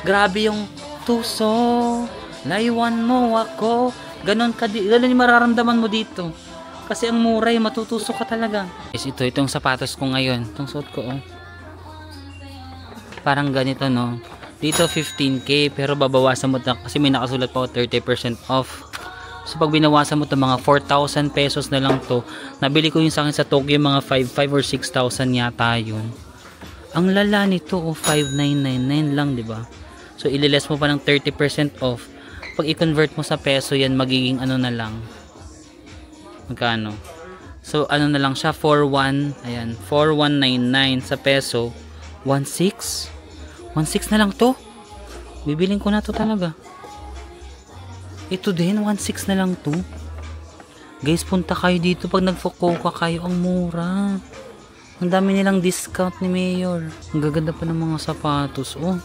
Speaker 1: grabe yung Toso. Layuan mo ako. Ganon yung mararamdaman mo dito. Kasi ang mura yung matutuso ka talaga. Guys, itong sapatos ko ngayon. Itong suot ko, oh. Parang ganito, no? Dito 15k pero babawasan mo na kasi may nakasulat pa 30% off. So pag binawasan mo to mga 4,000 pesos na lang to. Nabili ko yung sa akin sa Tokyo mga 5,500 or 6,000 yata yun. Ang lala nito, oh, 5,999 lang, di ba? So ililes mo pa ng 30% off. Pag i-convert mo sa peso yan magiging ano na lang. Magkano? So, ano na lang siya, 4,1, ayan, 4,199 sa peso, 1,600. 1,600 na lang to. Bibiling ko na to talaga. Ito din, 1,600 na lang to. Guys, punta kayo dito pag nag-Fukuoka kayo, ang mura. Ang dami nilang discount ni Mayor. Ang gaganda pa ng mga sapatos, oh.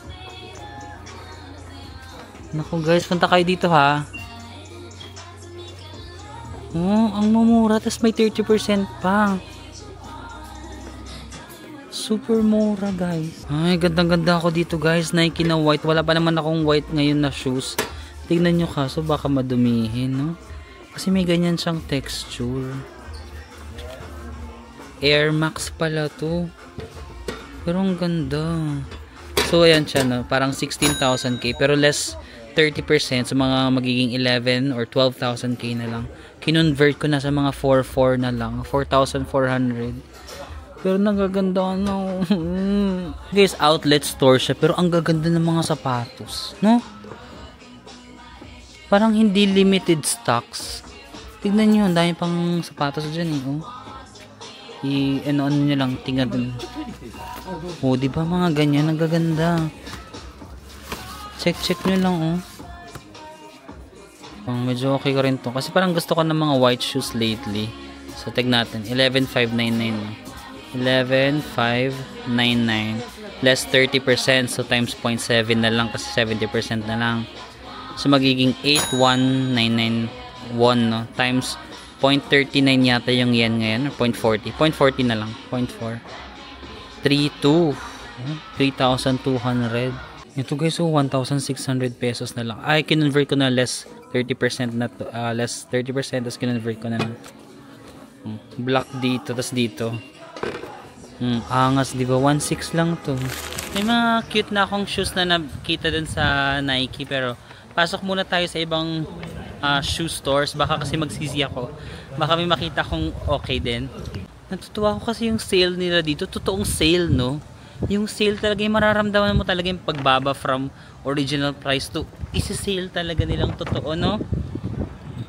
Speaker 1: Naku guys, punta kayo dito ha. Oh, ang mumura. Tapos may 30% pa. Super mura guys. Ay, gandang-ganda ako dito guys. Nike na white. Wala pa naman akong white ngayon na shoes. Tignan nyo kaso baka madumihin, no? Kasi may ganyan siyang texture. Air Max pala to. Pero ang ganda. So ayan siya, no? Parang 16,000k. Pero less 30%. So mga magiging 11 or 12,000k na lang. Kinonvert ko na sa mga 4,400 na lang. 4,400. Pero nagaganda no. Guys, outlet store siya. Pero ang gaganda ng mga sapatos. No? Parang hindi limited stocks. Tignan nyo. Ang dami pang sapatos dyan eh. Oh. Ano nyo lang. Tingnan dun. Oh, diba mga ganyan. Nagaganda. Check nyo lang oh. Medyo okay ko rin to. Kasi parang gusto ko ng mga white shoes lately. So, tag natin. 11,599. 11,599. Less 30%. So, times 0.7 na lang. Kasi 70% na lang. So, magiging 8,199 won, no? Times 0.39 yata yung yen ngayon. Or 0.40. 0.40 na lang. 0.4. 3,200. 3,200. Ito guys, so 1,600 pesos na lang. Ay, kinonvert ko na less 30% na to, less 30%, tapos kinonvert ko na lang. Black dito, tapos dito. Angas, di ba? 1,600 lang to. May mga cute na akong shoes na nakita dun sa Nike, pero pasok muna tayo sa ibang shoe stores. Baka kasi magsisi ako. Baka may makita akong okay din. Natutuwa ako kasi yung sale nila dito. Totoong sale, no? Yung sale talaga, yung mararamdaman mo talaga yung pagbaba from original price to isi-sale talaga nilang totoo, no?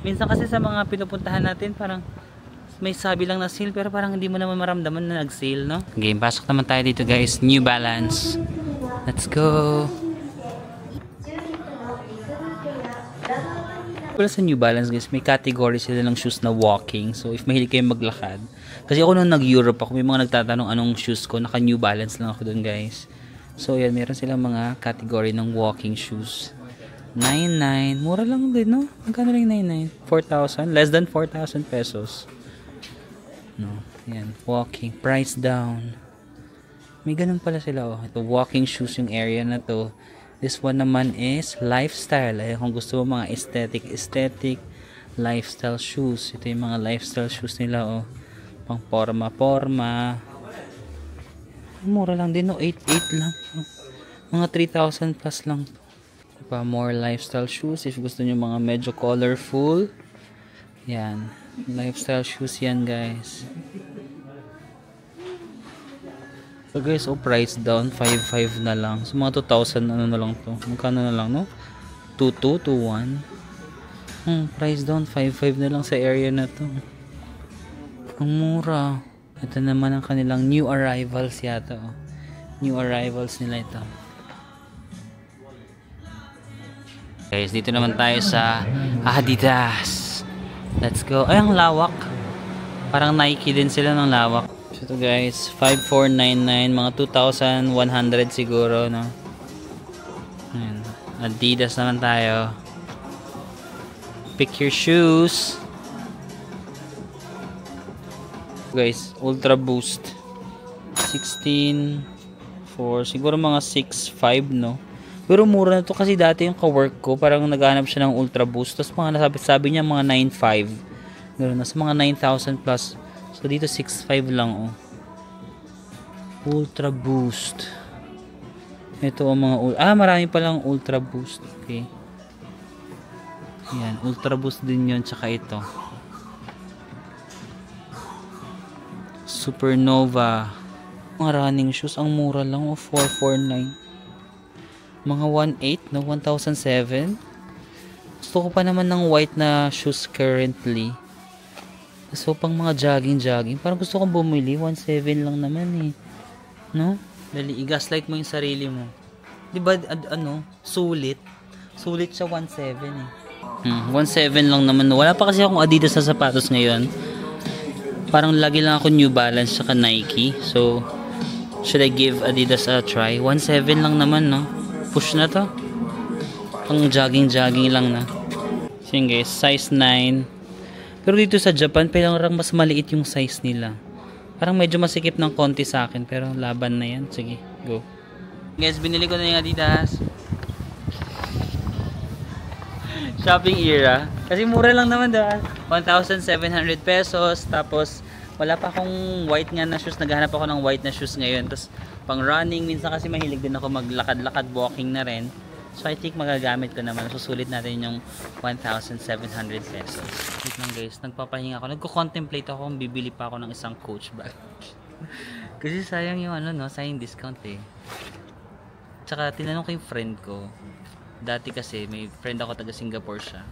Speaker 1: Minsan kasi sa mga pinupuntahan natin, parang may sabi lang na sale, pero parang hindi mo naman maramdaman na nag-sale, no? Game, pasok naman tayo dito guys. New Balance. Let's go! Wala sa New Balance guys, may category sila ng shoes na walking. So if mahilig kayo maglakad, kasi ako nung nag-Europe ako, may mga nagtatanong anong shoes ko, naka New Balance lang ako dun guys. So yan, meron silang mga category ng walking shoes. 9,900, mura lang din, no? Magkano lang 9,900? 4,000, less than 4,000 pesos. No, yan, walking, price down. May ganun pala sila, oh. Ito, walking shoes yung area na to. This one naman is lifestyle. Ay, kung gusto mo mga aesthetic lifestyle shoes. Ito yung mga lifestyle shoes nila, oh. Pang forma. Mura lang din, no? 8,800 lang. Mga 3,000 plus lang. Diba? More lifestyle shoes. If gusto nyo mga medyo colorful. Yan. Lifestyle shoes yan, guys. So guys, price down 5,500 na lang. So mga 2,000 ano na lang to. Magkano na lang, no? 2,200, 2,100. Price down 5,500 na lang sa area na to. Ang mura. Ito naman ang kanilang new arrivals yata, oh. New arrivals nila ito. Guys, dito naman tayo sa Adidas. Let's go. Ay, ang lawak. Parang Nike din sila ng lawak. So ito guys, 5,499, mga 2,100 siguro, no? Ayan. Adidas naman tayo. Pick your shoes. Guys, Ultra Boost 16,400, siguro mga 6,500, no? Pero mura na to kasi dati yung ka-work ko, parang naghanap siya ng Ultra Boost. Tapos mga nasabi niya mga 9,500. Ganoon, nasa mga 9,000 plus. So dito 6,500 lang, oh. Ultra Boost. Ito ang mga marami pa lang Ultra Boost. Okay. Yan, Ultra Boost din 'yon, tsaka ito. Supernova. Mga running shoes, ang mura lang, oh, 4,499. Mga 1,800, no, 1,007. Gusto ko pa naman ng white na shoes currently. So, pang mga jogging. Parang gusto kong bumili. 1.7 lang naman eh. No? Dali, i-gaslight mo yung sarili mo. Diba, sulit. Sulit siya 1.7 eh. 1.7 lang naman. Wala pa kasi akong Adidas na sapatos ngayon. Parang lagi lang ako New Balance saka Nike. So, should I give Adidas a try? 1.7 lang naman, no? Push na to. Pang jogging lang na. So yun guys, size 9. Pero dito sa Japan, parang mas maliit yung size nila. Parang medyo masikip ng konti sa akin. Pero laban na yan. Sige, go. Guys, binili ko na yung Adidas. Shopping era. Kasi mura lang naman, diba? 1,700 pesos. Tapos, wala pa akong white nga na shoes. Naghahanap ako ng white na shoes ngayon. Tapos, pang running. Minsan kasi mahilig din ako maglakad-lakad, walking na rin. So, I think magagamit ko naman. Susulit natin yung 1,700 pesos. Wait lang guys, nagpapahinga ako. Nagko-contemplate ako kung bibili pa ako ng isang Coach bag. Kasi sayang yung sayang discount eh. Tsaka, tinanong ko yung friend ko. Dati kasi, may friend ako taga Singapore siya.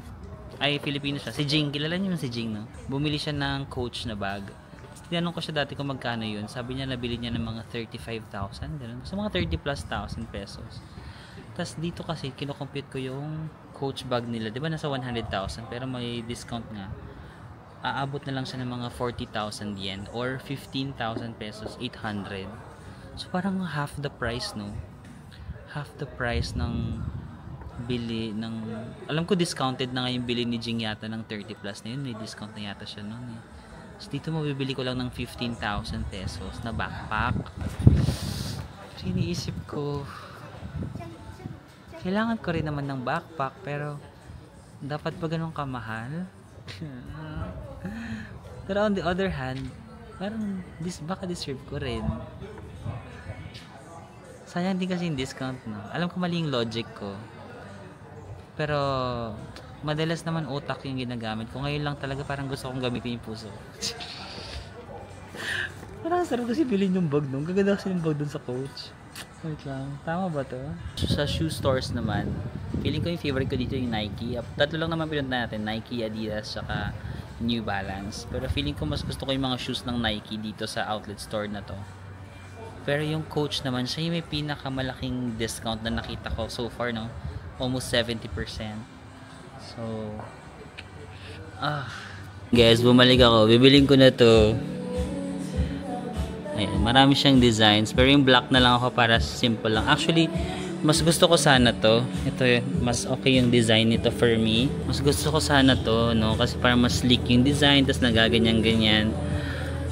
Speaker 1: Ay, Filipino siya. Si Jing, kilala niyo si Jing, no? Bumili siya ng Coach na bag. Tinanong ko siya dati kung magkano yun. Sabi niya, nabili niya ng mga 35,000. Ganun. So, mga 30,000+ pesos. Tapos dito kasi kino-compute ko yung Coach bag nila. 'Di ba nasa 100,000 pero may discount nga. Aabot na lang siya ng mga 40,000 yen or 15,000 pesos, 800. So parang half the price, no? Half the price ng bili ng, alam ko discounted na nga yung bili ni Jing yata ng 30+ na yun. May discount na yata siya noon eh. So dito mabibili ko lang ng 15,000 pesos na backpack. So iniisip ko, kailangan ko rin naman ng backpack pero dapat ba ganun kamahal? Pero on the other hand, parang baka deserve ko rin. Sayang din kasi yung discount, no? Alam ko mali yung logic ko. Pero madalas naman utak yung ginagamit ko. Ngayon lang talaga parang gusto kong gamitin yung puso ko. Parang sarap kasi bilhin yung bag nung. Gaganda kasi yung bag dun sa Coach. Wait lang, tama ba to? Sa shoe stores naman, feeling ko yung favorite ko dito yung Nike. Tatlo lang naman pinunta natin, Nike, Adidas, saka New Balance. Pero feeling ko mas gusto ko yung mga shoes ng Nike dito sa outlet store na to. Pero yung Coach naman, siya yung may pinakamalaking discount na nakita ko so far, no? Almost 70%. So, guys, bumalik ako. Bibiling ko na to. Ayan, marami siyang designs. Pero yung black na lang ako para simple lang. Actually, mas gusto ko sana to. Ito, mas okay yung design nito for me. Mas gusto ko sana to, no? Kasi parang mas sleek yung design, tapos nagaganyan-ganyan.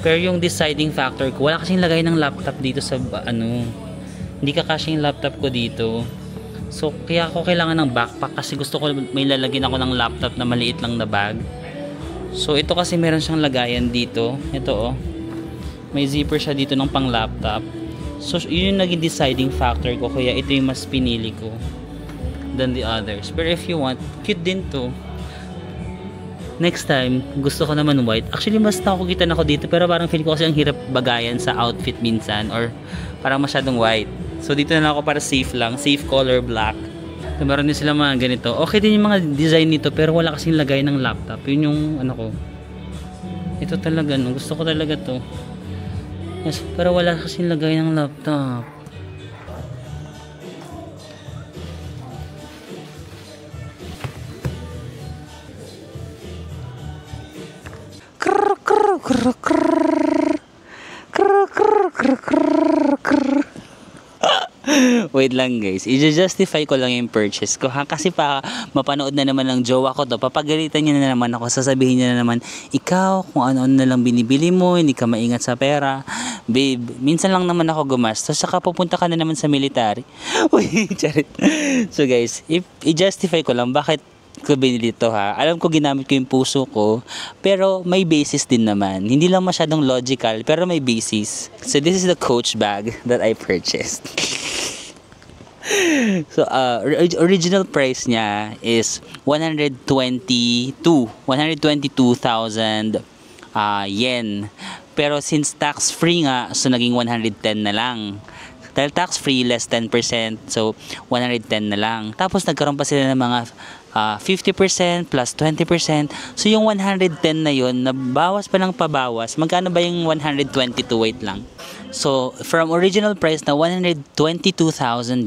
Speaker 1: Pero yung deciding factor ko, wala kasing lagay ng laptop dito sa, hindi kakasya yung laptop ko dito. So, kaya ako kailangan ng backpack kasi gusto ko may lalagyan ako ng laptop na maliit lang na bag. So, ito kasi meron siyang lagayan dito. Ito, may zipper siya dito ng pang laptop. So yun yung naging deciding factor ko, kaya ito yung mas pinili ko than the others. But if you want, cute din to. Next time, gusto ko naman white. Actually mas nakukitan ako dito, pero parang feel ko kasi ang hirap bagayan sa outfit minsan, or parang masyadong white. So dito na lang ako para safe lang, safe color black. So, meron din sila mga ganito. Okay din yung mga design nito, pero wala kasing lagay ng laptop. Yun yung ko. Ito talaga, no? Gusto ko talaga to. Yes, pero wala kasing lagay ng laptop. Wait lang guys, i-justify ko lang yung purchase ko ha, kasi pa mapanood na naman ng jowa ko to, papagalitan niya na naman ako, sasabihin niya na naman, ikaw kung ano-ano na lang binibili mo, hindi ka maingat sa pera. Babe, minsan lang naman ako gumastos, saka pupunta ka na naman sa military. Uy, charit. So guys, i-justify ko lang bakit ko binili to ha. Alam ko ginamit ko yung puso ko, pero may basis din naman. Hindi lang masyadong logical, pero may basis. So this is the Coach bag that I purchased. So original price niya is 122,000 yen. Pero since tax free nga, so naging 110 na lang. Dahil tax-free, less 10%. So, 110 na lang. Tapos, nagkaroon pa sila ng mga 50% plus 20%. So, yung 110 na yun, nabawas pa ng pabawas. Magkano ba yung 122? Wait lang. So, from original price na 122,000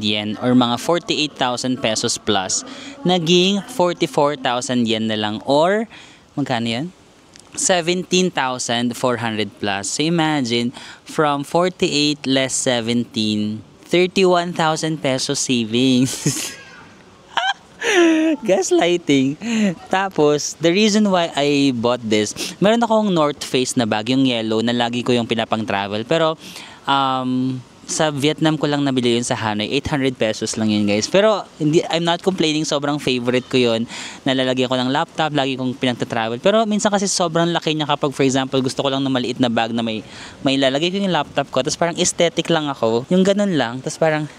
Speaker 1: yen or mga 48,000 pesos plus, naging 44,000 yen na lang or, magkano yan? 17,400 plus. So, imagine, from 48 less 17, 31,000 pesos savings. Gaslighting. Tapos, the reason why I bought this, meron akong North Face na bag, yung yellow, na lagi ko yung pinapang travel. Pero, sa Vietnam ko lang nabili yun sa Hanoi. 800 pesos lang yun, guys. Pero, I'm not complaining. Sobrang favorite ko yun. Nalalagyan ko ng laptop. Lagi kong pinagta-travel. Pero, minsan kasi sobrang laki niya kapag, for example, gusto ko lang ng maliit na bag na may lalagay ko yung laptop ko. Tapos, parang aesthetic lang ako. Yung ganun lang. Tapos, parang,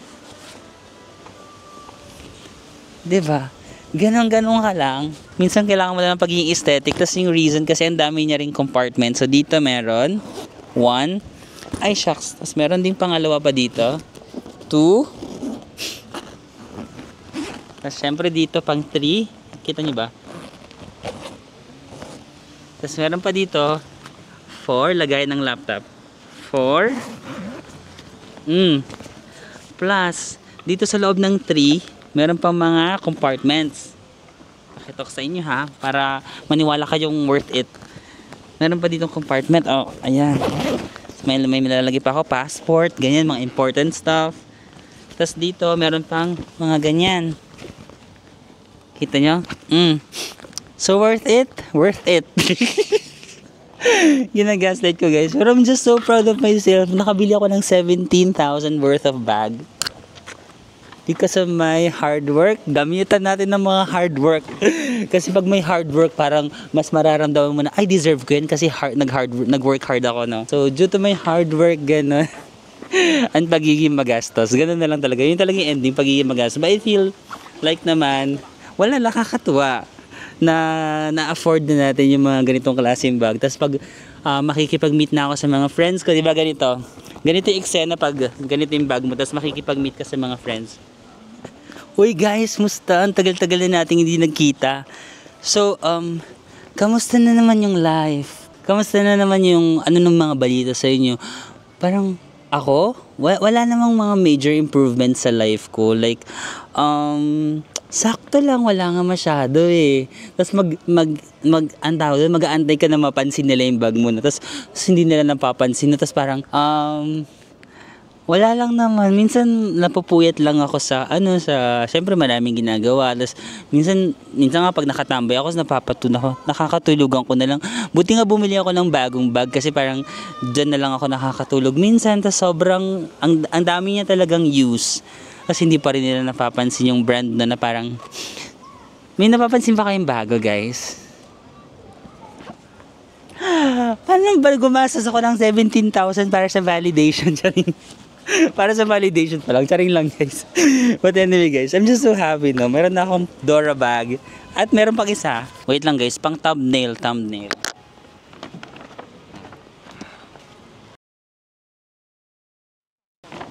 Speaker 1: diba? Ganon-ganon ka lang. Minsan kailangan mo lang ng pagiging aesthetic. Tapos yung reason kasi ang dami niya ring compartment. So dito meron 1. Ay shucks. Tapos meron ding pangalawa pa dito. 2. Tapos syempre dito pang 3. Kita niyo ba? Tapos meron pa dito 4. Lagay ng laptop. 4. Plus dito sa loob ng 3 meron pang mga compartments. Pakita ko sa inyo ha, para maniwala kayong worth it. Meron pa ditong compartment. Oh, ayan. May nilalagay pa ako, passport, ganyan, mga important stuff. Tapos dito, meron pang mga ganyan. Kita nyo? So, worth it? Worth it. Ginagaslight ko, guys. Pero I'm just so proud of myself. Nakabili ako ng 17,000 worth of bag. Because of my hard work. Gamitan natin ng mga hard work. Kasi pag may hard work, parang mas mararamdaman mo na, I deserve ko yan kasi nag-work hard ako, no? So, due to my hard work, gano'n, ang pagiging magastos. Gano'n na lang talaga. Yun talaga yung ending, pagiging magastos. But I feel like naman, wala, nakakatuwa na na-afford na natin yung mga ganitong klaseng bag. Tapos pag makikipag-meet na ako sa mga friends ko, di ba ganito? Ganito yung eksena pag ganito yung bag mo, tapos makikipag-meet ka sa mga friends. Uy guys, musta? Ang tagal-tagal na natin hindi nagkita. So, kamusta na naman yung life? Kamusta na naman yung ano ng mga balita sa inyo? Parang ako, wala namang mga major improvements sa life ko. Like, sakto lang, wala nga masyado eh. Tapos mag-aantay ka na mapansin nila yung bag mo na. Tapos hindi nila napapansin na. Tapos parang, wala lang naman. Minsan napupuyat lang ako syempre maraming ginagawa. Tapos minsan nga pag nakatambay ako, nakakatulugan ko na lang. Buti nga bumili ako ng bagong bag kasi parang dyan na lang ako nakakatulog minsan. Tapos sobrang, ang dami niya talagang use. Kasi hindi pa rin nila napapansin yung brand na parang, may napapansin pa kayong bago, guys? Paano ba gumastos ako ng 17,000 para sa validation? Para sa validation pa lang. Charing lang, guys. But anyway, guys, I'm just so happy, no? Meron na akong Dora bag. At meron pang isa. Wait lang, guys. Pang thumbnail.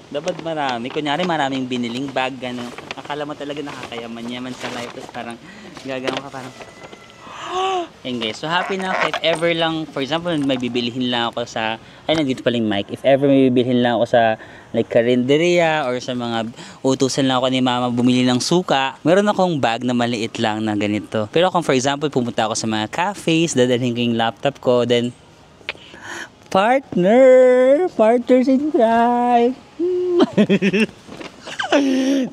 Speaker 1: Dapat marami. Kunyari maraming biniling bag. Gano'n. Akala mo talaga nakakayaman-yaman sa life. Tapos parang gagawin ka parang and guys, so happy na ako if ever lang, for example, may bibilihin lang ako sa, nandito pala yung mic, if ever may bibilihin lang ako sa like karinderya or sa mga utusan lang ako ni mama bumili ng suka, meron akong bag na maliit lang na ganito. Pero kung for example pumunta ako sa mga cafes, dadalhin ko yung laptop ko, then partners in crime.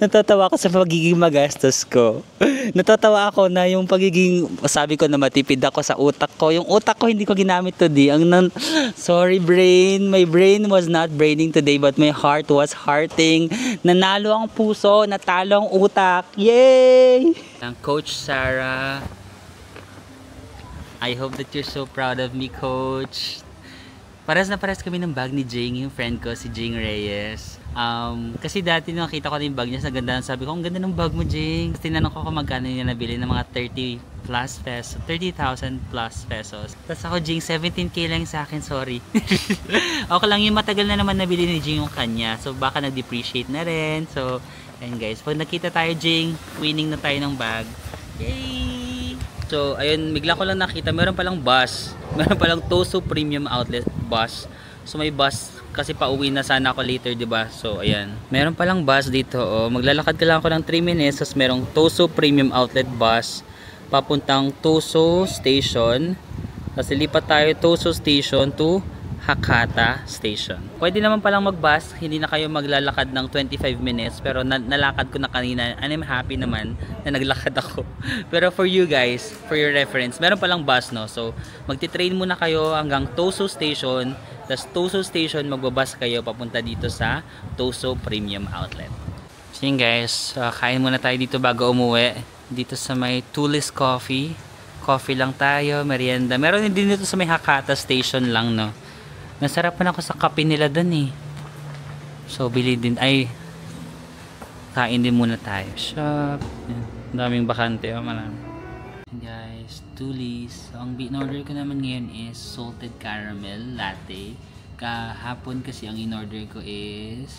Speaker 1: Natatawa ako sa pagiging magastos ko. Natatawa ako na yung pagiging, sabi ko na matipid ako sa utak ko. Yung utak ko hindi ko ginamit today. Sorry brain, my brain was not braining today but my heart was hearting. Nanalo ang puso, natalo ang utak. Yay! Coach Sarah, I hope that you're so proud of me, Coach. Pares na pares kami ng bag ni Jing, yung friend ko, si Jing Reyes. Kasi dati nakita ko na yung bag niya sa ganda. Sabi ko, ang ganda ng bag mo, Jing. Tinanong ko kung magkano niya nabili ng mga 30,000 plus pesos. Tapos ako, Jing, 17K lang sa akin, sorry. Okay lang, yung matagal na naman nabili ni Jing yung kanya. So baka nag-depreciate na rin. So, ayun guys, pag nakita tayo, Jing, winning na tayo ng bag. Yay! So, ayun, bigla ko lang nakita, meron palang bus. Meron palang Toso Premium Outlet bus. So, may bus kasi pauwi na sana ako later, 'di ba? So, ayan. Meron palang bus dito, oh. Maglalakad ka lang ako ng 3 minutes, tapos merong Toso Premium Outlet bus papuntang Toso Station. Tapos lilipat tayo Toso Station to Hakata Station. Pwede naman palang mag-bus, hindi na kayo maglalakad ng 25 minutes, pero nalakad ko na kanina and I'm happy naman na naglakad ako. Pero for you guys, for your reference, meron palang bus, no? So, magti-train muna kayo hanggang Toso Station, tapos Toso Station, magbabas kayo papunta dito sa Toso Premium Outlet. So yun guys, kain muna tayo dito bago umuwi. Dito sa may Tulis Coffee. Coffee lang tayo, merienda. Meron din dito sa may Hakata Station lang, no? Nasarapan ako sa kape nila dun eh. So, bili din. Ay, kain din muna tayo. Shop. Daming bakante. Oh, marami. Guys, Tulis. So, ang in-order ko naman ngayon is salted caramel latte. Kahapon kasi ang in-order ko is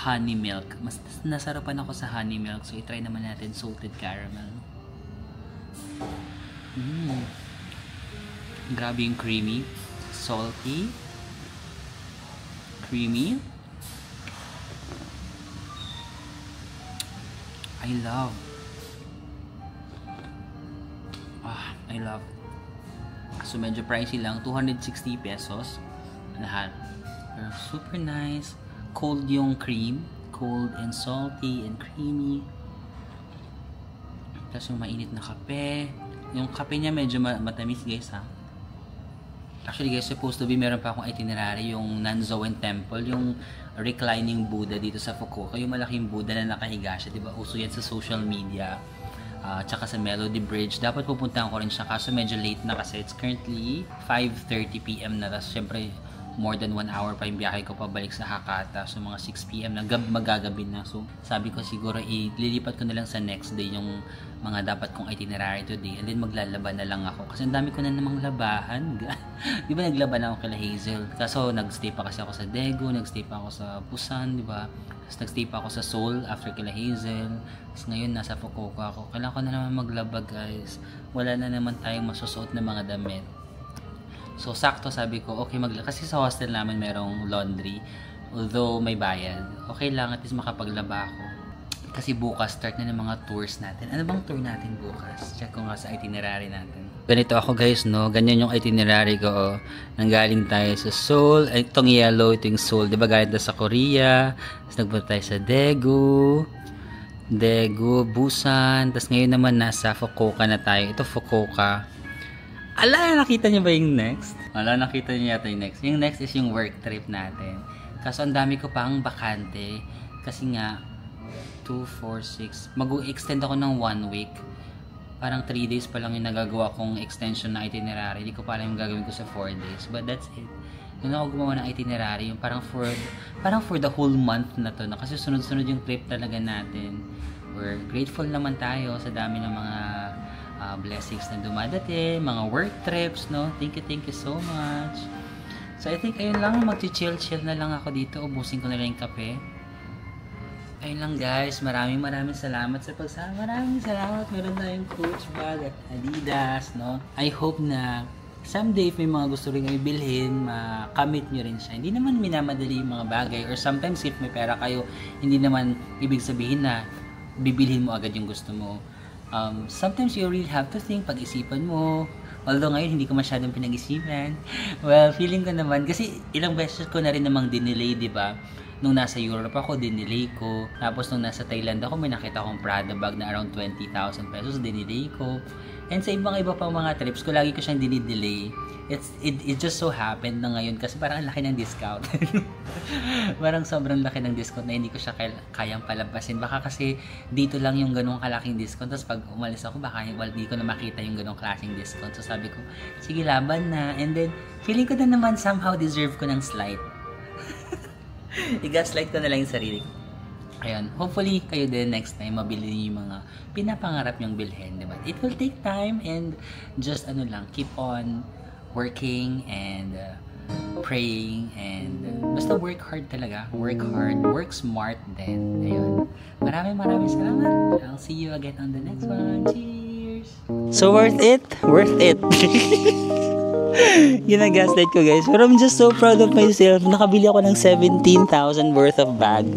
Speaker 1: honey milk. Mas nasarapan ako sa honey milk. So, itry naman natin salted caramel. Grabe yung creamy. Salty, creamy. I love. So medyo pricey lang, 260 pesos lahat. Pero super nice. Cold yung cream, cold and salty and creamy. Tapos yung mainit na kape. Yung kape niya medyo matamis guys ha. Actually guys, supposed to be meron pa akong itinerary, yung Nanzoen Temple, yung reclining Buddha dito sa Fukuoka, yung malaking Buddha na nakahiga siya, diba? Uso yan sa social media, tsaka sa Melody Bridge. Dapat pupuntahan ko rin siya, kaso medyo late na kasi it's currently 5:30 PM na, tapos syempre more than 1 hour pa yung biyahe ko pabalik sa Hakata, so mga 6 PM na magagabi na. So sabi ko siguro ililipat ko na lang sa next day yung mga dapat kong itinerary today, and then maglalaba na lang ako kasi ang dami ko na namang labahan. Di ba naglaban ako kila Hazel, kaso nagstay pa kasi ako sa Daegu, nagstay pa ako sa Busan, di ba? Tapos nagstay pa ako sa Seoul after kila Hazel. Tapos ngayon nasa Fukuoka ako, kailangan ko na naman maglaba guys, wala na naman tayong masusuot na mga damit. So sakto sabi ko, okay kasi sa hostel namin merong laundry, although may bayad, okay lang at least makapaglaba ako. Kasi bukas start na ng mga tours natin. Ano bang tour natin bukas? Check ko nga sa itinerary natin. Ganito ako guys, no? Ganyan yung itinerary ko. Oh. Nanggaling tayo sa Seoul. Ay, itong yellow, ito yung Seoul. Diba galing tayo sa Korea. Tapos nagpunta tayo sa Daegu, Busan. Tapos ngayon naman nasa Fukuoka na tayo. Ito Fukuoka. Ala, nakita niyo ba yung next? Ala, nakita niyo yata yung next. Yung next is yung work trip natin. Kaso ang dami ko pang bakante. Kasi nga, 2, 4, 6. Mag-extend ako ng 1 week. Parang 3 days pa lang yung nagagawa kong extension na itinerary. Hindi ko pa alam yung gagawin ko sa 4 days. But that's it. Doon ako gumawa ng itinerary. Yung parang for the whole month na to. Kasi sunod-sunod yung trip talaga natin. We're grateful naman tayo sa dami ng mga blessings na dumadating. Mga work trips, no? Thank you so much. So I think ayun lang. Mag-chill na lang ako dito. Ubusin ko na lang yung kape. Ayun lang guys, maraming salamat sa pagsama. Maraming salamat. Meron tayong Coach bag at Adidas, no? I hope na someday if may mga gusto rin kayo bilhin, makamit nyo rin siya. Hindi naman minamadali yung mga bagay, or sometimes if may pera kayo, hindi naman ibig sabihin na bibilhin mo agad yung gusto mo. Sometimes you really have to think, pag-isipan mo. Although ngayon hindi ko masyadong pinag-isipan. Well, feeling ko naman, kasi ilang beses ko na rin namang dinelay, di ba? Nung nasa Europe ako, dinelay ko. Tapos nung nasa Thailand ako, may nakita akong Prada bag na around 20,000 pesos, dinelay ko. And sa iba pang mga trips ko, lagi ko siyang dinidelay. It just so happened na ngayon kasi parang ang laki ng discount. Parang sobrang laki ng discount na hindi ko siya kayang palabasin. Baka kasi dito lang yung ganong kalaking discount. Tapos pag umalis ako, baka hindi ko na makita yung ganong klaseng discount. So sabi ko, sige, laban na. And then, feeling ko na naman somehow deserve ko ng slight. I-gaslight ko na lang yung sarili ko. Ayun, hopefully kayo din next time mabili niyo yung mga pinapangarap nyong bilhin, diba? It will take time and just keep on working and praying and basta work hard talaga. Work hard, work smart din. Ayun. Maraming salamat. I'll see you again on the next one. Cheers! So worth it? Worth it. Yun ang gaslight ko, guys. Pero I'm just so proud of myself. Nakabili ako ng 17,000 worth of bag.